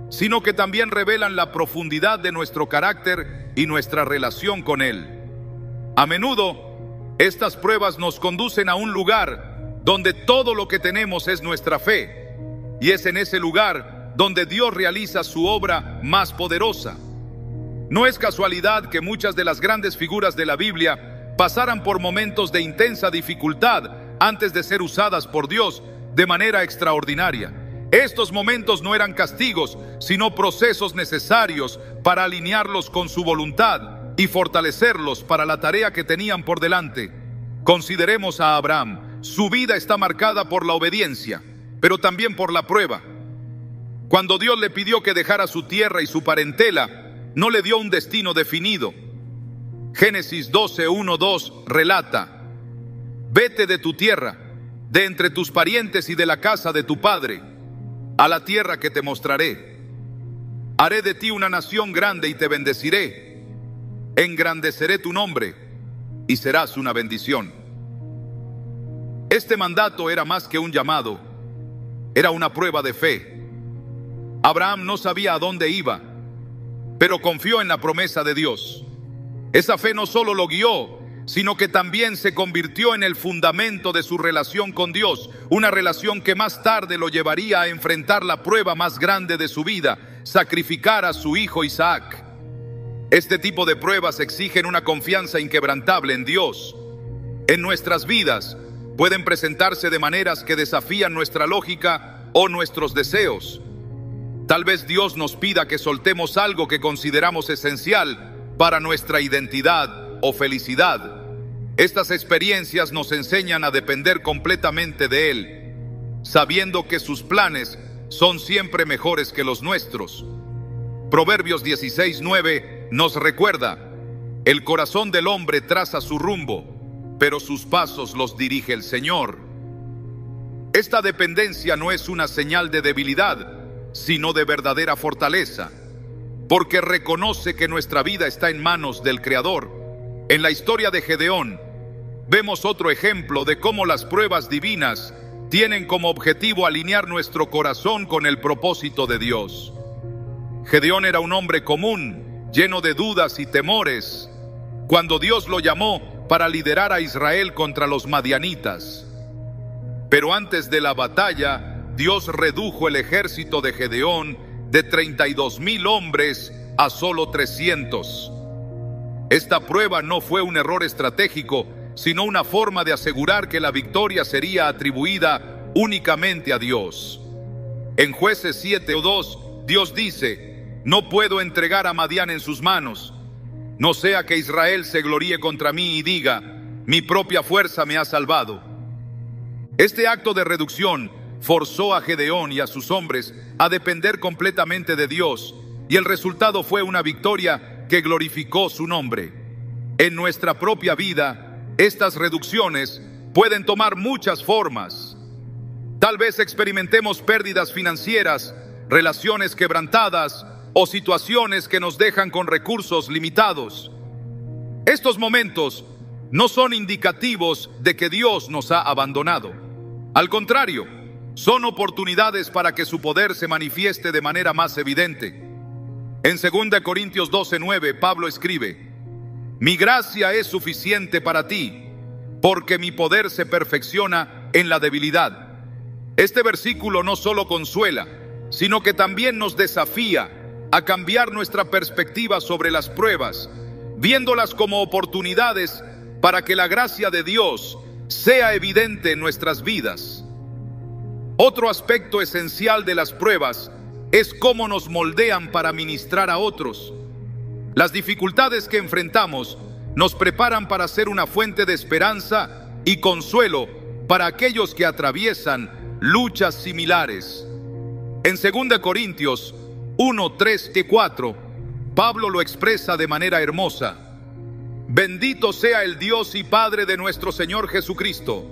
sino que también revelan la profundidad de nuestro carácter y nuestra relación con Él. A menudo, estas pruebas nos conducen a un lugar donde todo lo que tenemos es nuestra fe, y es en ese lugar donde Dios realiza su obra más poderosa. No es casualidad que muchas de las grandes figuras de la Biblia pasaran por momentos de intensa dificultad antes de ser usadas por Dios de manera extraordinaria. Estos momentos no eran castigos, sino procesos necesarios para alinearlos con su voluntad y fortalecerlos para la tarea que tenían por delante. Consideremos a Abraham. Su vida está marcada por la obediencia, pero también por la prueba. Cuando Dios le pidió que dejara su tierra y su parentela, no le dio un destino definido. Génesis 12:1-2 relata: vete de tu tierra, de entre tus parientes y de la casa de tu padre, a la tierra que te mostraré. Haré de ti una nación grande y te bendeciré. Engrandeceré tu nombre y serás una bendición. Este mandato era más que un llamado, era una prueba de fe. Abraham no sabía a dónde iba, pero confió en la promesa de Dios. Esa fe no solo lo guió, sino que también se convirtió en el fundamento de su relación con Dios, una relación que más tarde lo llevaría a enfrentar la prueba más grande de su vida, sacrificar a su hijo Isaac. Este tipo de pruebas exigen una confianza inquebrantable en Dios. En nuestras vidas pueden presentarse de maneras que desafían nuestra lógica o nuestros deseos. Tal vez Dios nos pida que soltemos algo que consideramos esencial para nuestra identidad o felicidad. Estas experiencias nos enseñan a depender completamente de Él, sabiendo que sus planes son siempre mejores que los nuestros. Proverbios 16:9 nos recuerda: el corazón del hombre traza su rumbo, pero sus pasos los dirige el Señor. Esta dependencia no es una señal de debilidad, sino de verdadera fortaleza, porque reconoce que nuestra vida está en manos del Creador. En la historia de Gedeón, vemos otro ejemplo de cómo las pruebas divinas tienen como objetivo alinear nuestro corazón con el propósito de Dios. Gedeón era un hombre común, lleno de dudas y temores, cuando Dios lo llamó para liderar a Israel contra los madianitas. Pero antes de la batalla, Dios redujo el ejército de Gedeón de 32,000 hombres a solo 300. Esta prueba no fue un error estratégico, sino una forma de asegurar que la victoria sería atribuida únicamente a Dios. En Jueces 7:2, Dios dice: no puedo entregar a Madián en sus manos, no sea que Israel se gloríe contra mí y diga: mi propia fuerza me ha salvado. Este acto de reducción forzó a Gedeón y a sus hombres a depender completamente de Dios, y el resultado fue una victoria que glorificó su nombre. En nuestra propia vida, estas reducciones pueden tomar muchas formas. Tal vez experimentemos pérdidas financieras, relaciones quebrantadas o situaciones que nos dejan con recursos limitados. Estos momentos no son indicativos de que Dios nos ha abandonado. Al contrario, son oportunidades para que su poder se manifieste de manera más evidente. En 2 Corintios 12:9, Pablo escribe: mi gracia es suficiente para ti, porque mi poder se perfecciona en la debilidad. Este versículo no solo consuela, sino que también nos desafía a cambiar nuestra perspectiva sobre las pruebas, viéndolas como oportunidades para que la gracia de Dios sea evidente en nuestras vidas. Otro aspecto esencial de las pruebas es cómo nos moldean para ministrar a otros. Las dificultades que enfrentamos nos preparan para ser una fuente de esperanza y consuelo para aquellos que atraviesan luchas similares. En 2 Corintios 1:3-4, Pablo lo expresa de manera hermosa: bendito sea el Dios y Padre de nuestro Señor Jesucristo,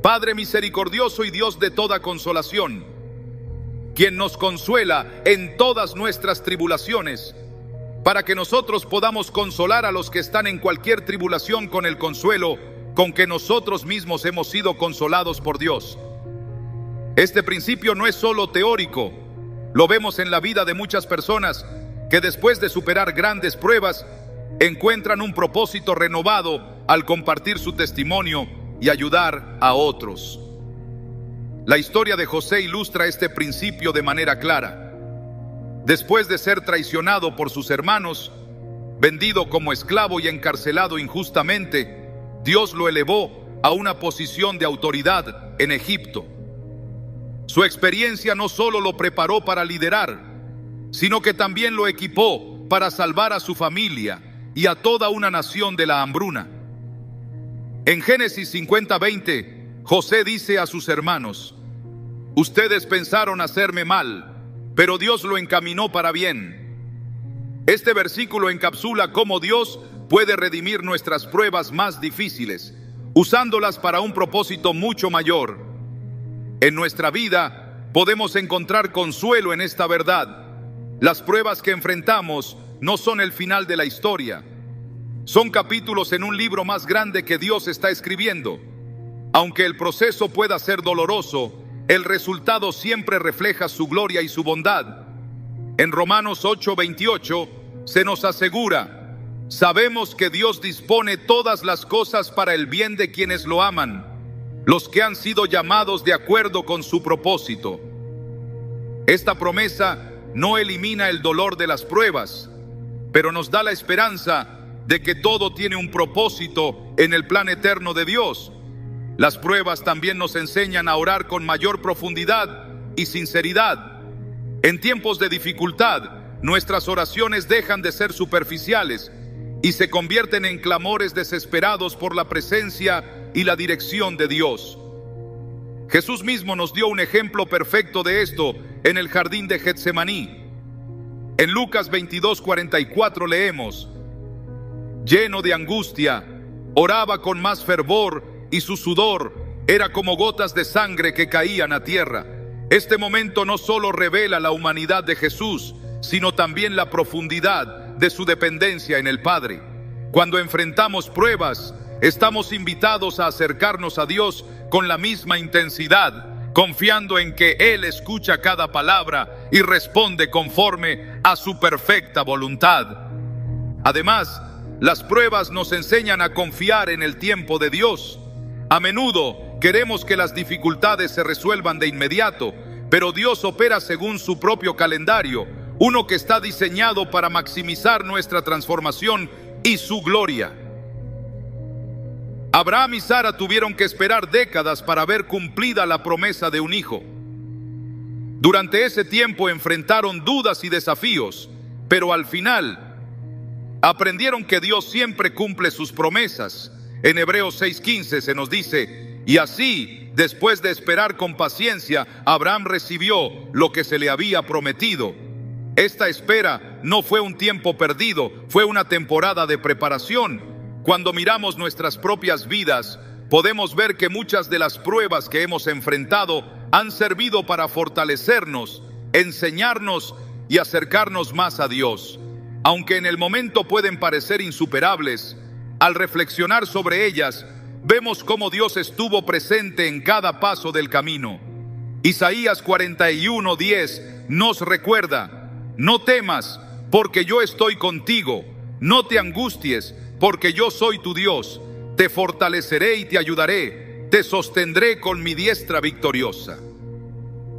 Padre misericordioso y Dios de toda consolación, quien nos consuela en todas nuestras tribulaciones, para que nosotros podamos consolar a los que están en cualquier tribulación con el consuelo con que nosotros mismos hemos sido consolados por Dios. Este principio no es solo teórico, lo vemos en la vida de muchas personas que después de superar grandes pruebas encuentran un propósito renovado al compartir su testimonio y ayudar a otros. La historia de José ilustra este principio de manera clara. Después de ser traicionado por sus hermanos, vendido como esclavo y encarcelado injustamente, Dios lo elevó a una posición de autoridad en Egipto. Su experiencia no solo lo preparó para liderar, sino que también lo equipó para salvar a su familia y a toda una nación de la hambruna. En Génesis 50:20, José dice a sus hermanos: ustedes pensaron hacerme mal, pero Dios lo encaminó para bien. Este versículo encapsula cómo Dios puede redimir nuestras pruebas más difíciles, usándolas para un propósito mucho mayor. En nuestra vida podemos encontrar consuelo en esta verdad. Las pruebas que enfrentamos no son el final de la historia. Son capítulos en un libro más grande que Dios está escribiendo. Aunque el proceso pueda ser doloroso, el resultado siempre refleja su gloria y su bondad. En Romanos 8:28 se nos asegura: sabemos que Dios dispone todas las cosas para el bien de quienes lo aman, los que han sido llamados de acuerdo con su propósito. Esta promesa no elimina el dolor de las pruebas, pero nos da la esperanza de que todo tiene un propósito en el plan eterno de Dios. Las pruebas también nos enseñan a orar con mayor profundidad y sinceridad. En tiempos de dificultad, nuestras oraciones dejan de ser superficiales y se convierten en clamores desesperados por la presencia y la dirección de Dios. Jesús mismo nos dio un ejemplo perfecto de esto en el jardín de Getsemaní. En Lucas 22:44 leemos: lleno de angustia, oraba con más fervor y su sudor era como gotas de sangre que caían a tierra. Este momento no solo revela la humanidad de Jesús, sino también la profundidad de su dependencia en el Padre. Cuando enfrentamos pruebas, estamos invitados a acercarnos a Dios con la misma intensidad, confiando en que Él escucha cada palabra y responde conforme a su perfecta voluntad. Además, las pruebas nos enseñan a confiar en el tiempo de Dios. A menudo queremos que las dificultades se resuelvan de inmediato, pero Dios opera según su propio calendario, uno que está diseñado para maximizar nuestra transformación y su gloria. Abraham y Sara tuvieron que esperar décadas para ver cumplida la promesa de un hijo. Durante ese tiempo enfrentaron dudas y desafíos, pero al final aprendieron que Dios siempre cumple sus promesas. En Hebreos 6:15 se nos dice: y así, después de esperar con paciencia, Abraham recibió lo que se le había prometido. Esta espera no fue un tiempo perdido, fue una temporada de preparación. Cuando miramos nuestras propias vidas, podemos ver que muchas de las pruebas que hemos enfrentado han servido para fortalecernos, enseñarnos y acercarnos más a Dios. Aunque en el momento pueden parecer insuperables, al reflexionar sobre ellas, vemos cómo Dios estuvo presente en cada paso del camino. Isaías 41:10 nos recuerda: no temas, porque yo estoy contigo. No te angusties, porque yo soy tu Dios. Te fortaleceré y te ayudaré. Te sostendré con mi diestra victoriosa.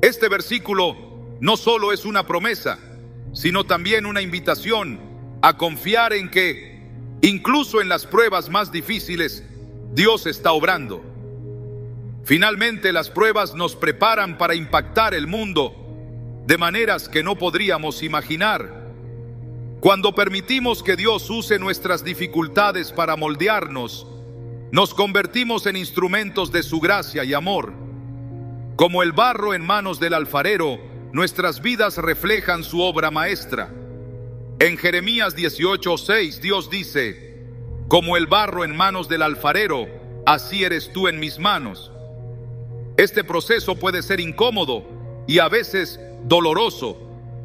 Este versículo no solo es una promesa, sino también una invitación a confiar en que, incluso en las pruebas más difíciles, Dios está obrando. Finalmente, las pruebas nos preparan para impactar el mundo de maneras que no podríamos imaginar. Cuando permitimos que Dios use nuestras dificultades para moldearnos, nos convertimos en instrumentos de su gracia y amor. Como el barro en manos del alfarero, nuestras vidas reflejan su obra maestra. En Jeremías 18:6 Dios dice: como el barro en manos del alfarero, así eres tú en mis manos. Este proceso puede ser incómodo y a veces doloroso,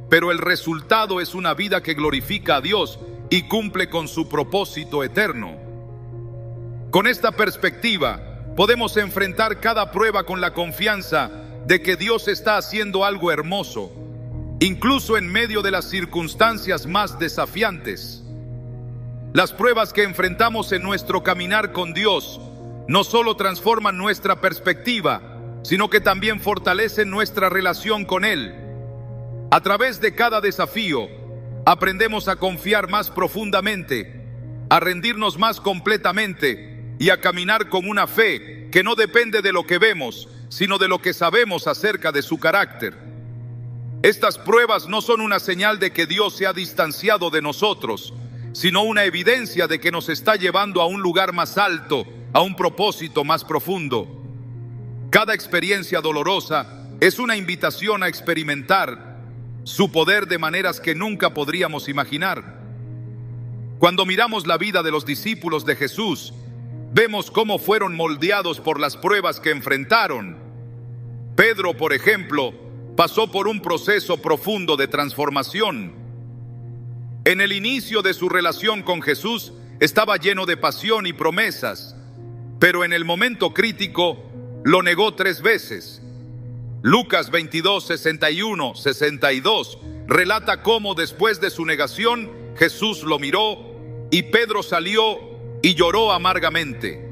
pero el resultado es una vida que glorifica a Dios y cumple con su propósito eterno. Con esta perspectiva, podemos enfrentar cada prueba con la confianza de que Dios está haciendo algo hermoso, incluso en medio de las circunstancias más desafiantes. Las pruebas que enfrentamos en nuestro caminar con Dios no solo transforman nuestra perspectiva, sino que también fortalecen nuestra relación con Él. A través de cada desafío, aprendemos a confiar más profundamente, a rendirnos más completamente y a caminar con una fe que no depende de lo que vemos, sino de lo que sabemos acerca de su carácter. Estas pruebas no son una señal de que Dios se ha distanciado de nosotros, sino una evidencia de que nos está llevando a un lugar más alto, a un propósito más profundo. Cada experiencia dolorosa es una invitación a experimentar su poder de maneras que nunca podríamos imaginar. Cuando miramos la vida de los discípulos de Jesús, vemos cómo fueron moldeados por las pruebas que enfrentaron. Pedro, por ejemplo, pasó por un proceso profundo de transformación. En el inicio de su relación con Jesús, estaba lleno de pasión y promesas, pero en el momento crítico, lo negó 3 veces. Lucas 22, 61, 62 relata cómo después de su negación, Jesús lo miró y Pedro salió y lloró amargamente.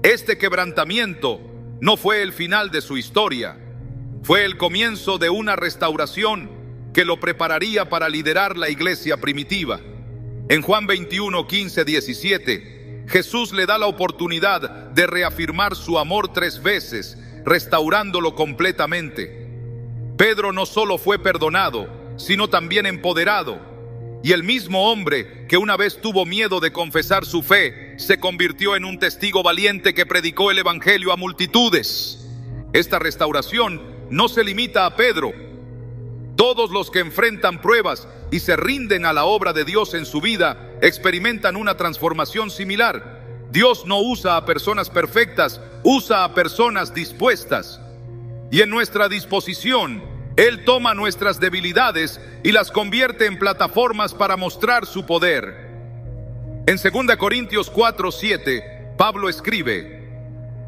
Este quebrantamiento no fue el final de su historia, fue el comienzo de una restauración que lo prepararía para liderar la iglesia primitiva. En Juan 21, 15, 17, Jesús le da la oportunidad de reafirmar su amor 3 veces, restaurándolo completamente. Pedro no solo fue perdonado, sino también empoderado. Y el mismo hombre que una vez tuvo miedo de confesar su fe, se convirtió en un testigo valiente que predicó el evangelio a multitudes. Esta restauración no se limita a Pedro. Todos los que enfrentan pruebas y se rinden a la obra de Dios en su vida, experimentan una transformación similar. Dios no usa a personas perfectas, usa a personas dispuestas. Y en nuestra disposición, Él toma nuestras debilidades y las convierte en plataformas para mostrar su poder. En 2 Corintios 4, 7, Pablo escribe: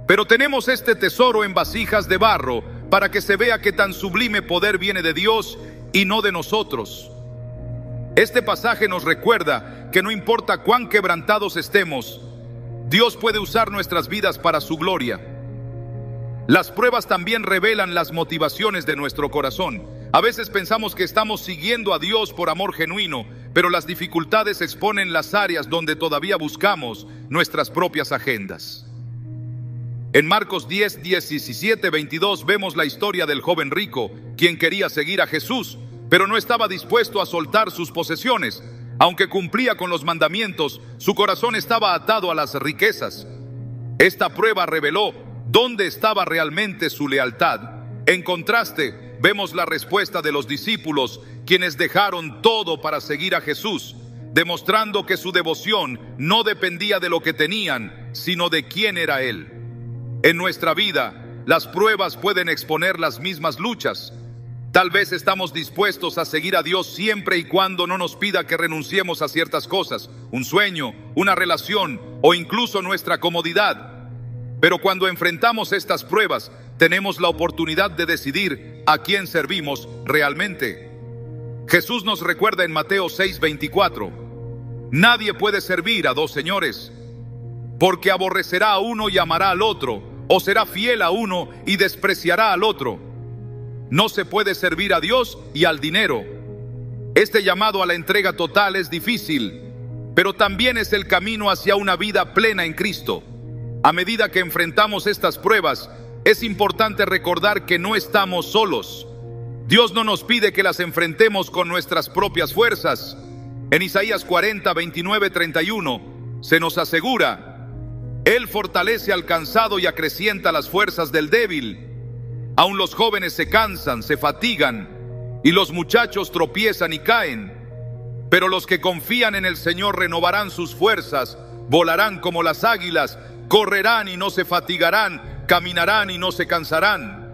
pero tenemos este tesoro en vasijas de barro, para que se vea que tan sublime poder viene de Dios y no de nosotros. Este pasaje nos recuerda que no importa cuán quebrantados estemos, Dios puede usar nuestras vidas para su gloria. Las pruebas también revelan las motivaciones de nuestro corazón. A veces pensamos que estamos siguiendo a Dios por amor genuino, pero las dificultades exponen las áreas donde todavía buscamos nuestras propias agendas. En Marcos 10, 17, 22 vemos la historia del joven rico, quien quería seguir a Jesús, pero no estaba dispuesto a soltar sus posesiones. Aunque cumplía con los mandamientos, su corazón estaba atado a las riquezas. Esta prueba reveló dónde estaba realmente su lealtad. En contraste, vemos la respuesta de los discípulos, quienes dejaron todo para seguir a Jesús, demostrando que su devoción no dependía de lo que tenían, sino de quién era Él. En nuestra vida, las pruebas pueden exponer las mismas luchas. Tal vez estamos dispuestos a seguir a Dios siempre y cuando no nos pida que renunciemos a ciertas cosas, un sueño, una relación o incluso nuestra comodidad. Pero cuando enfrentamos estas pruebas, tenemos la oportunidad de decidir a quién servimos realmente. Jesús nos recuerda en Mateo 6:24: nadie puede servir a 2 señores, porque aborrecerá a uno y amará al otro, o será fiel a uno y despreciará al otro. No se puede servir a Dios y al dinero. Este llamado a la entrega total es difícil, pero también es el camino hacia una vida plena en Cristo. A medida que enfrentamos estas pruebas, es importante recordar que no estamos solos. Dios no nos pide que las enfrentemos con nuestras propias fuerzas. En Isaías 40, 29, 31, se nos asegura: Él fortalece al cansado y acrecienta las fuerzas del débil. Aún los jóvenes se cansan, se fatigan, y los muchachos tropiezan y caen. Pero los que confían en el Señor renovarán sus fuerzas, volarán como las águilas, correrán y no se fatigarán, caminarán y no se cansarán.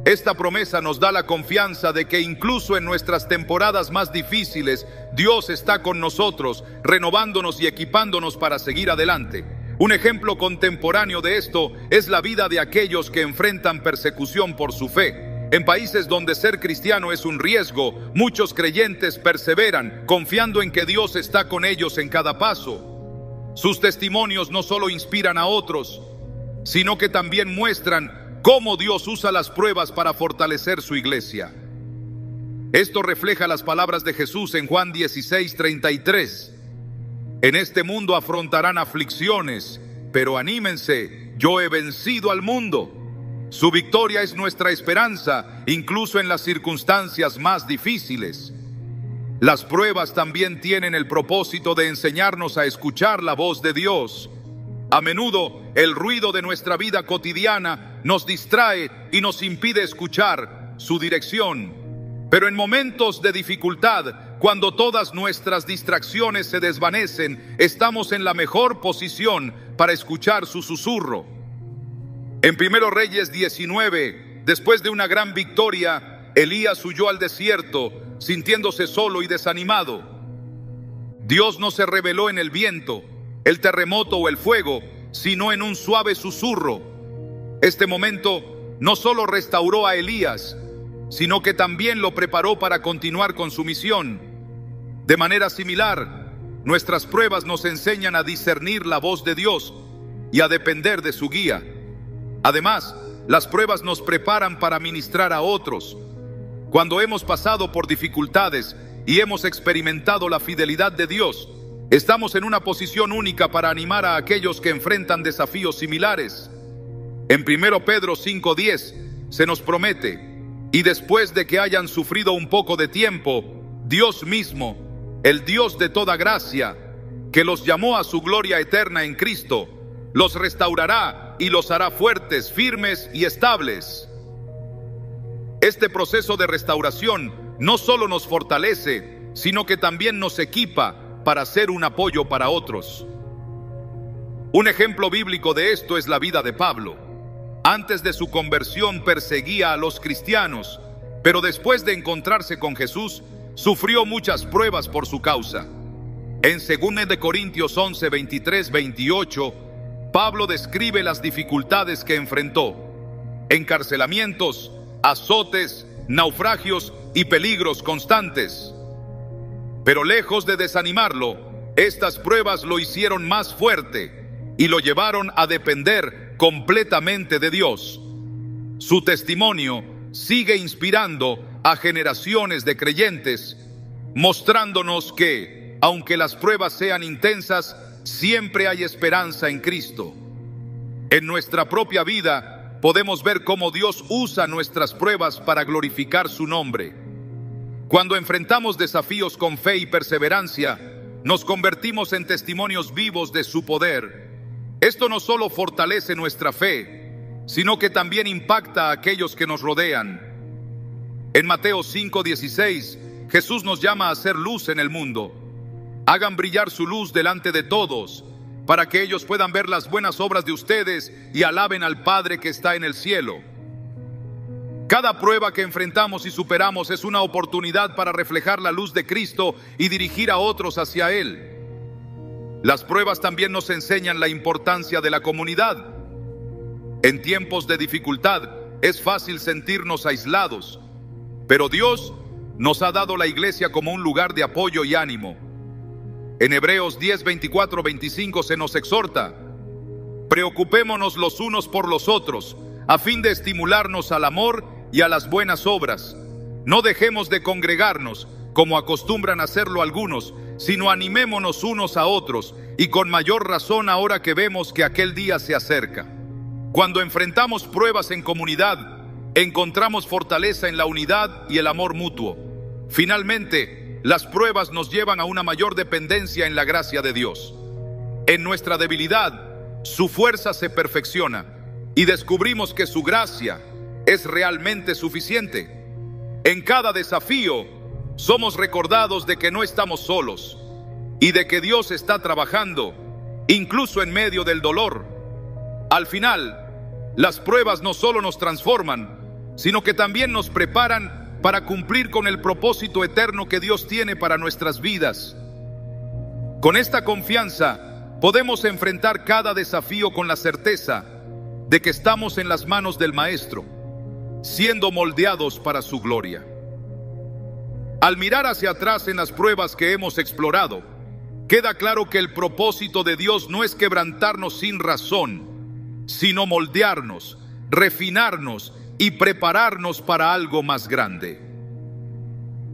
Esta promesa nos da la confianza de que incluso en nuestras temporadas más difíciles, Dios está con nosotros, renovándonos y equipándonos para seguir adelante. Un ejemplo contemporáneo de esto es la vida de aquellos que enfrentan persecución por su fe. En países donde ser cristiano es un riesgo, muchos creyentes perseveran, confiando en que Dios está con ellos en cada paso. Sus testimonios no solo inspiran a otros, sino que también muestran cómo Dios usa las pruebas para fortalecer su iglesia. Esto refleja las palabras de Jesús en Juan 16:33. En este mundo afrontarán aflicciones, pero anímense, yo he vencido al mundo. Su victoria es nuestra esperanza, incluso en las circunstancias más difíciles. Las pruebas también tienen el propósito de enseñarnos a escuchar la voz de Dios. A menudo, el ruido de nuestra vida cotidiana nos distrae y nos impide escuchar su dirección. Pero en momentos de dificultad, cuando todas nuestras distracciones se desvanecen, estamos en la mejor posición para escuchar su susurro. En 1 Reyes 19, después de una gran victoria, Elías huyó al desierto, sintiéndose solo y desanimado. Dios no se reveló en el viento, el terremoto o el fuego, sino en un suave susurro. Este momento no solo restauró a Elías, sino que también lo preparó para continuar con su misión. De manera similar, nuestras pruebas nos enseñan a discernir la voz de Dios y a depender de su guía. Además, las pruebas nos preparan para ministrar a otros. Cuando hemos pasado por dificultades y hemos experimentado la fidelidad de Dios, estamos en una posición única para animar a aquellos que enfrentan desafíos similares. En 1 Pedro 5:10 se nos promete: y después de que hayan sufrido un poco de tiempo, Dios mismo, el Dios de toda gracia, que los llamó a su gloria eterna en Cristo, los restaurará y los hará fuertes, firmes y estables. Este proceso de restauración no solo nos fortalece, sino que también nos equipa para ser un apoyo para otros. Un ejemplo bíblico de esto es la vida de Pablo. Antes de su conversión perseguía a los cristianos, pero después de encontrarse con Jesús, sufrió muchas pruebas por su causa. En 2 Corintios 11, 23, 28, Pablo describe las dificultades que enfrentó: encarcelamientos, azotes, naufragios y peligros constantes. Pero lejos de desanimarlo, estas pruebas lo hicieron más fuerte y lo llevaron a depender completamente de Dios. Su testimonio sigue inspirando a generaciones de creyentes, mostrándonos que, aunque las pruebas sean intensas, siempre hay esperanza en Cristo. En nuestra propia vida podemos ver cómo Dios usa nuestras pruebas para glorificar su nombre. Cuando enfrentamos desafíos con fe y perseverancia, nos convertimos en testimonios vivos de su poder. Esto no solo fortalece nuestra fe, sino que también impacta a aquellos que nos rodean. En Mateo 5:16, Jesús nos llama a ser luz en el mundo. Hagan brillar su luz delante de todos, para que ellos puedan ver las buenas obras de ustedes y alaben al Padre que está en el cielo. Cada prueba que enfrentamos y superamos es una oportunidad para reflejar la luz de Cristo y dirigir a otros hacia Él. Las pruebas también nos enseñan la importancia de la comunidad. En tiempos de dificultad es fácil sentirnos aislados, pero Dios nos ha dado la iglesia como un lugar de apoyo y ánimo. En Hebreos 10, 24, 25 se nos exhorta: preocupémonos los unos por los otros, a fin de estimularnos al amor y a las buenas obras. No dejemos de congregarnos, como acostumbran hacerlo algunos, sino animémonos unos a otros, y con mayor razón ahora que vemos que aquel día se acerca. Cuando enfrentamos pruebas en comunidad, encontramos fortaleza en la unidad y el amor mutuo. Finalmente, las pruebas nos llevan a una mayor dependencia en la gracia de Dios. En nuestra debilidad, su fuerza se perfecciona y descubrimos que su gracia es realmente suficiente. En cada desafío, somos recordados de que no estamos solos y de que Dios está trabajando, incluso en medio del dolor. Al final, las pruebas no solo nos transforman, sino que también nos preparan para cumplir con el propósito eterno que Dios tiene para nuestras vidas. Con esta confianza, podemos enfrentar cada desafío con la certeza de que estamos en las manos del Maestro, siendo moldeados para su gloria. Al mirar hacia atrás en las pruebas que hemos explorado, queda claro que el propósito de Dios no es quebrantarnos sin razón, sino moldearnos, refinarnos y prepararnos para algo más grande.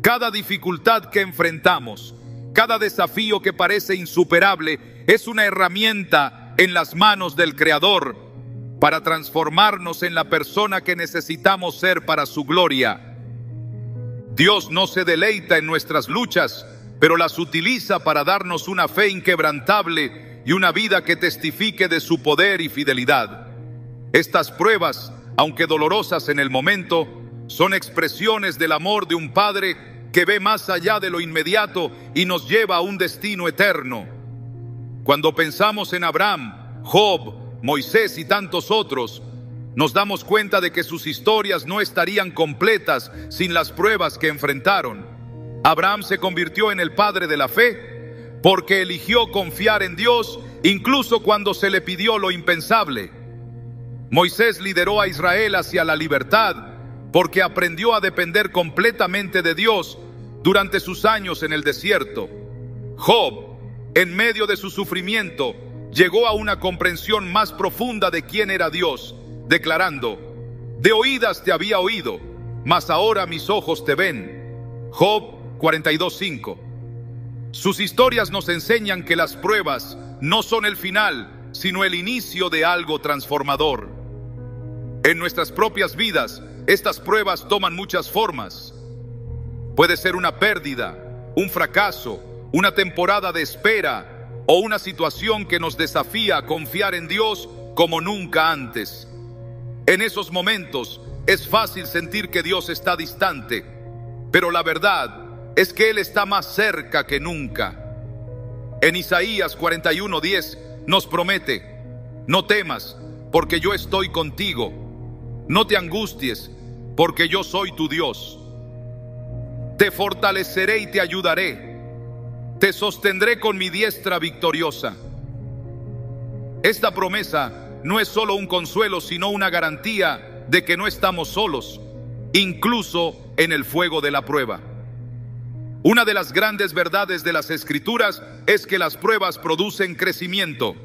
Cada dificultad que enfrentamos, cada desafío que parece insuperable, es una herramienta en las manos del Creador para transformarnos en la persona que necesitamos ser para su gloria. Dios no se deleita en nuestras luchas, pero las utiliza para darnos una fe inquebrantable y una vida que testifique de su poder y fidelidad. Estas pruebas, aunque dolorosas en el momento, son expresiones del amor de un Padre que ve más allá de lo inmediato y nos lleva a un destino eterno. Cuando pensamos en Abraham, Job, Moisés y tantos otros, nos damos cuenta de que sus historias no estarían completas sin las pruebas que enfrentaron. Abraham se convirtió en el padre de la fe porque eligió confiar en Dios incluso cuando se le pidió lo impensable. Moisés lideró a Israel hacia la libertad porque aprendió a depender completamente de Dios durante sus años en el desierto. Job, en medio de su sufrimiento, llegó a una comprensión más profunda de quién era Dios, declarando: de oídas te había oído, mas ahora mis ojos te ven. Job 42:5. Sus historias nos enseñan que las pruebas no son el final, sino el inicio de algo transformador. En nuestras propias vidas, estas pruebas toman muchas formas. Puede ser una pérdida, un fracaso, una temporada de espera o una situación que nos desafía a confiar en Dios como nunca antes. En esos momentos es fácil sentir que Dios está distante, pero la verdad es que Él está más cerca que nunca. En Isaías 41:10 nos promete: no temas, porque yo estoy contigo. No te angusties, porque yo soy tu Dios. Te fortaleceré y te ayudaré. Te sostendré con mi diestra victoriosa. Esta promesa no es solo un consuelo, sino una garantía de que no estamos solos, incluso en el fuego de la prueba. Una de las grandes verdades de las Escrituras es que las pruebas producen crecimiento.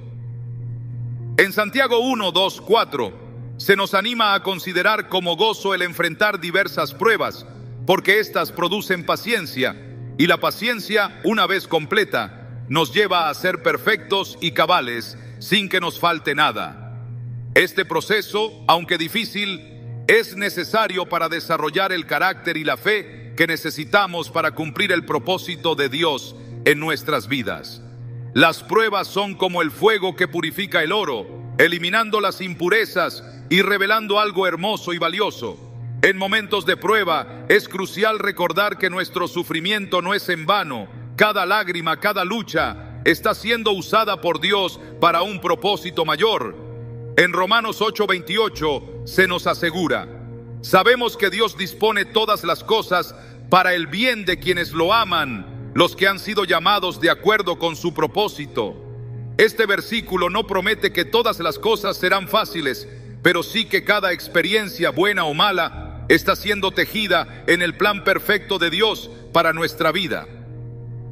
En Santiago 1:2-4 se nos anima a considerar como gozo el enfrentar diversas pruebas, porque éstas producen paciencia, y la paciencia, una vez completa, nos lleva a ser perfectos y cabales sin que nos falte nada. Este proceso, aunque difícil, es necesario para desarrollar el carácter y la fe que necesitamos para cumplir el propósito de Dios en nuestras vidas. Las pruebas son como el fuego que purifica el oro, eliminando las impurezas y revelando algo hermoso y valioso. En momentos de prueba es crucial recordar que nuestro sufrimiento no es en vano. Cada lágrima, cada lucha está siendo usada por Dios para un propósito mayor. En Romanos 8:28 se nos asegura: sabemos que Dios dispone todas las cosas para el bien de quienes lo aman, los que han sido llamados de acuerdo con su propósito. Este versículo no promete que todas las cosas serán fáciles, pero sí que cada experiencia, buena o mala, está siendo tejida en el plan perfecto de Dios para nuestra vida.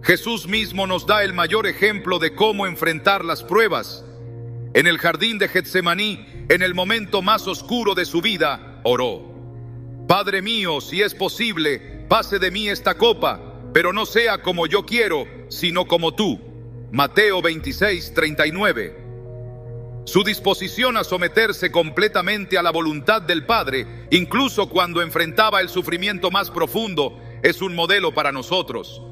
Jesús mismo nos da el mayor ejemplo de cómo enfrentar las pruebas. En el jardín de Getsemaní, en el momento más oscuro de su vida, oró: Padre mío, si es posible, pase de mí esta copa, pero no sea como yo quiero, sino como tú. Mateo 26:39. Su disposición a someterse completamente a la voluntad del Padre, incluso cuando enfrentaba el sufrimiento más profundo, es un modelo para nosotros.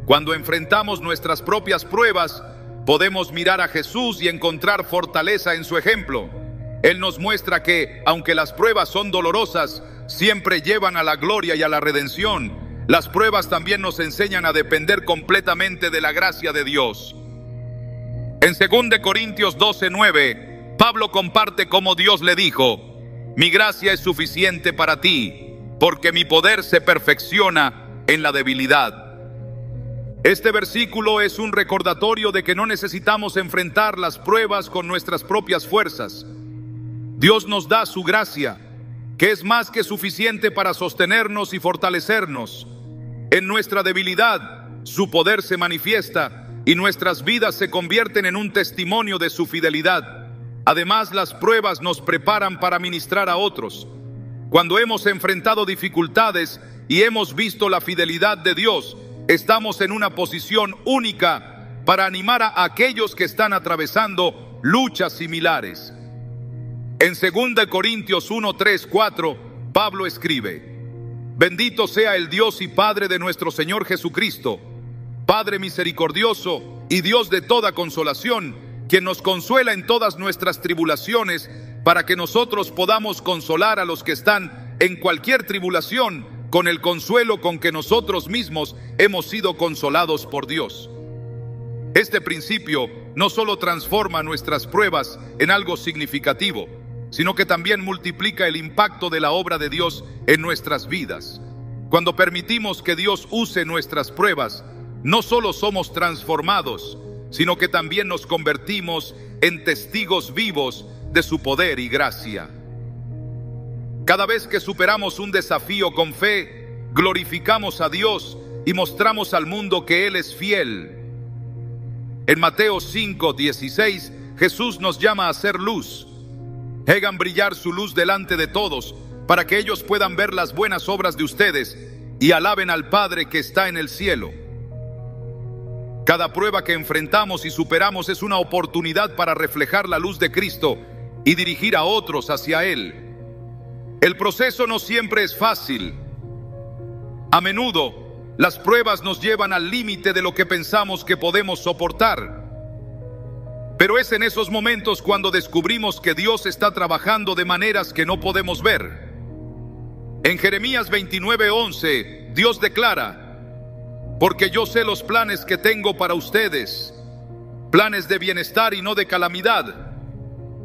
Cuando enfrentamos nuestras propias pruebas, podemos mirar a Jesús y encontrar fortaleza en su ejemplo. Él nos muestra que, aunque las pruebas son dolorosas, siempre llevan a la gloria y a la redención. Las pruebas también nos enseñan a depender completamente de la gracia de Dios. En 2 Corintios 12:9, Pablo comparte cómo Dios le dijo: mi gracia es suficiente para ti, porque mi poder se perfecciona en la debilidad. Este versículo es un recordatorio de que no necesitamos enfrentar las pruebas con nuestras propias fuerzas. Dios nos da su gracia, que es más que suficiente para sostenernos y fortalecernos. En nuestra debilidad, su poder se manifiesta y nuestras vidas se convierten en un testimonio de su fidelidad. Además, las pruebas nos preparan para ministrar a otros. Cuando hemos enfrentado dificultades y hemos visto la fidelidad de Dios, estamos en una posición única para animar a aquellos que están atravesando luchas similares. En 2 Corintios 1:3-4, Pablo escribe: bendito sea el Dios y Padre de nuestro Señor Jesucristo, Padre misericordioso y Dios de toda consolación, quien nos consuela en todas nuestras tribulaciones, para que nosotros podamos consolar a los que están en cualquier tribulación con el consuelo con que nosotros mismos hemos sido consolados por Dios. Este principio no solo transforma nuestras pruebas en algo significativo, sino que también multiplica el impacto de la obra de Dios en nuestras vidas. Cuando permitimos que Dios use nuestras pruebas, no solo somos transformados, sino que también nos convertimos en testigos vivos de su poder y gracia. Cada vez que superamos un desafío con fe, glorificamos a Dios y mostramos al mundo que Él es fiel. En Mateo 5:16, Jesús nos llama a ser luz. Hagan brillar su luz delante de todos, para que ellos puedan ver las buenas obras de ustedes y alaben al Padre que está en el cielo. Cada prueba que enfrentamos y superamos es una oportunidad para reflejar la luz de Cristo y dirigir a otros hacia Él. El proceso no siempre es fácil. A menudo, las pruebas nos llevan al límite de lo que pensamos que podemos soportar. Pero es en esos momentos cuando descubrimos que Dios está trabajando de maneras que no podemos ver. En Jeremías 29:11, Dios declara: porque yo sé los planes que tengo para ustedes, planes de bienestar y no de calamidad,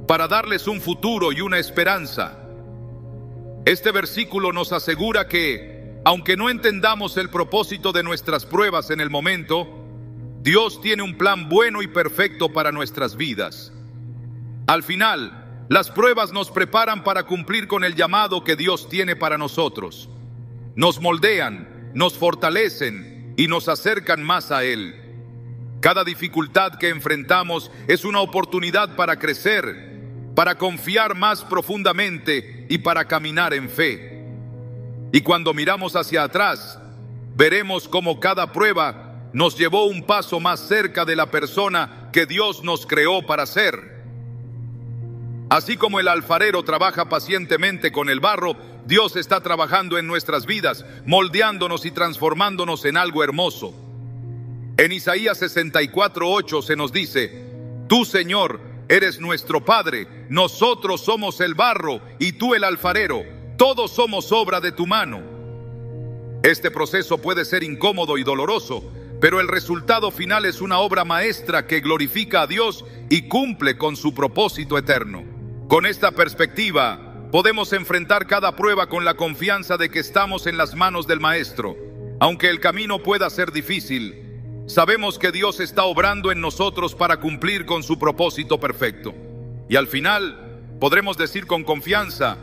para darles un futuro y una esperanza. Este versículo nos asegura que, aunque no entendamos el propósito de nuestras pruebas en el momento, Dios tiene un plan bueno y perfecto para nuestras vidas. Al final, las pruebas nos preparan para cumplir con el llamado que Dios tiene para nosotros. Nos moldean, nos fortalecen y nos acercan más a Él. Cada dificultad que enfrentamos es una oportunidad para crecer, para confiar más profundamente y para caminar en fe. Y cuando miramos hacia atrás, veremos cómo cada prueba nos llevó un paso más cerca de la persona que Dios nos creó para ser. Así como el alfarero trabaja pacientemente con el barro, Dios está trabajando en nuestras vidas, moldeándonos y transformándonos en algo hermoso. En Isaías 64:8 se nos dice: tú, Señor, eres nuestro Padre, nosotros somos el barro y tú el alfarero, todos somos obra de tu mano. Este proceso puede ser incómodo y doloroso, pero el resultado final es una obra maestra que glorifica a Dios y cumple con su propósito eterno. Con esta perspectiva, podemos enfrentar cada prueba con la confianza de que estamos en las manos del Maestro. Aunque el camino pueda ser difícil, sabemos que Dios está obrando en nosotros para cumplir con su propósito perfecto. Y al final, podremos decir con confianza,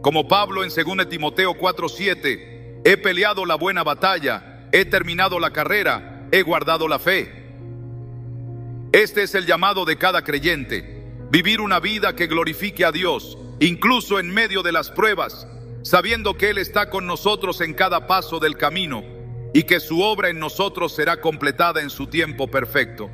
como Pablo en 2 Timoteo 4:7, he peleado la buena batalla, he terminado la carrera, he guardado la fe. Este es el llamado de cada creyente: vivir una vida que glorifique a Dios, incluso en medio de las pruebas, sabiendo que Él está con nosotros en cada paso del camino y que su obra en nosotros será completada en su tiempo perfecto.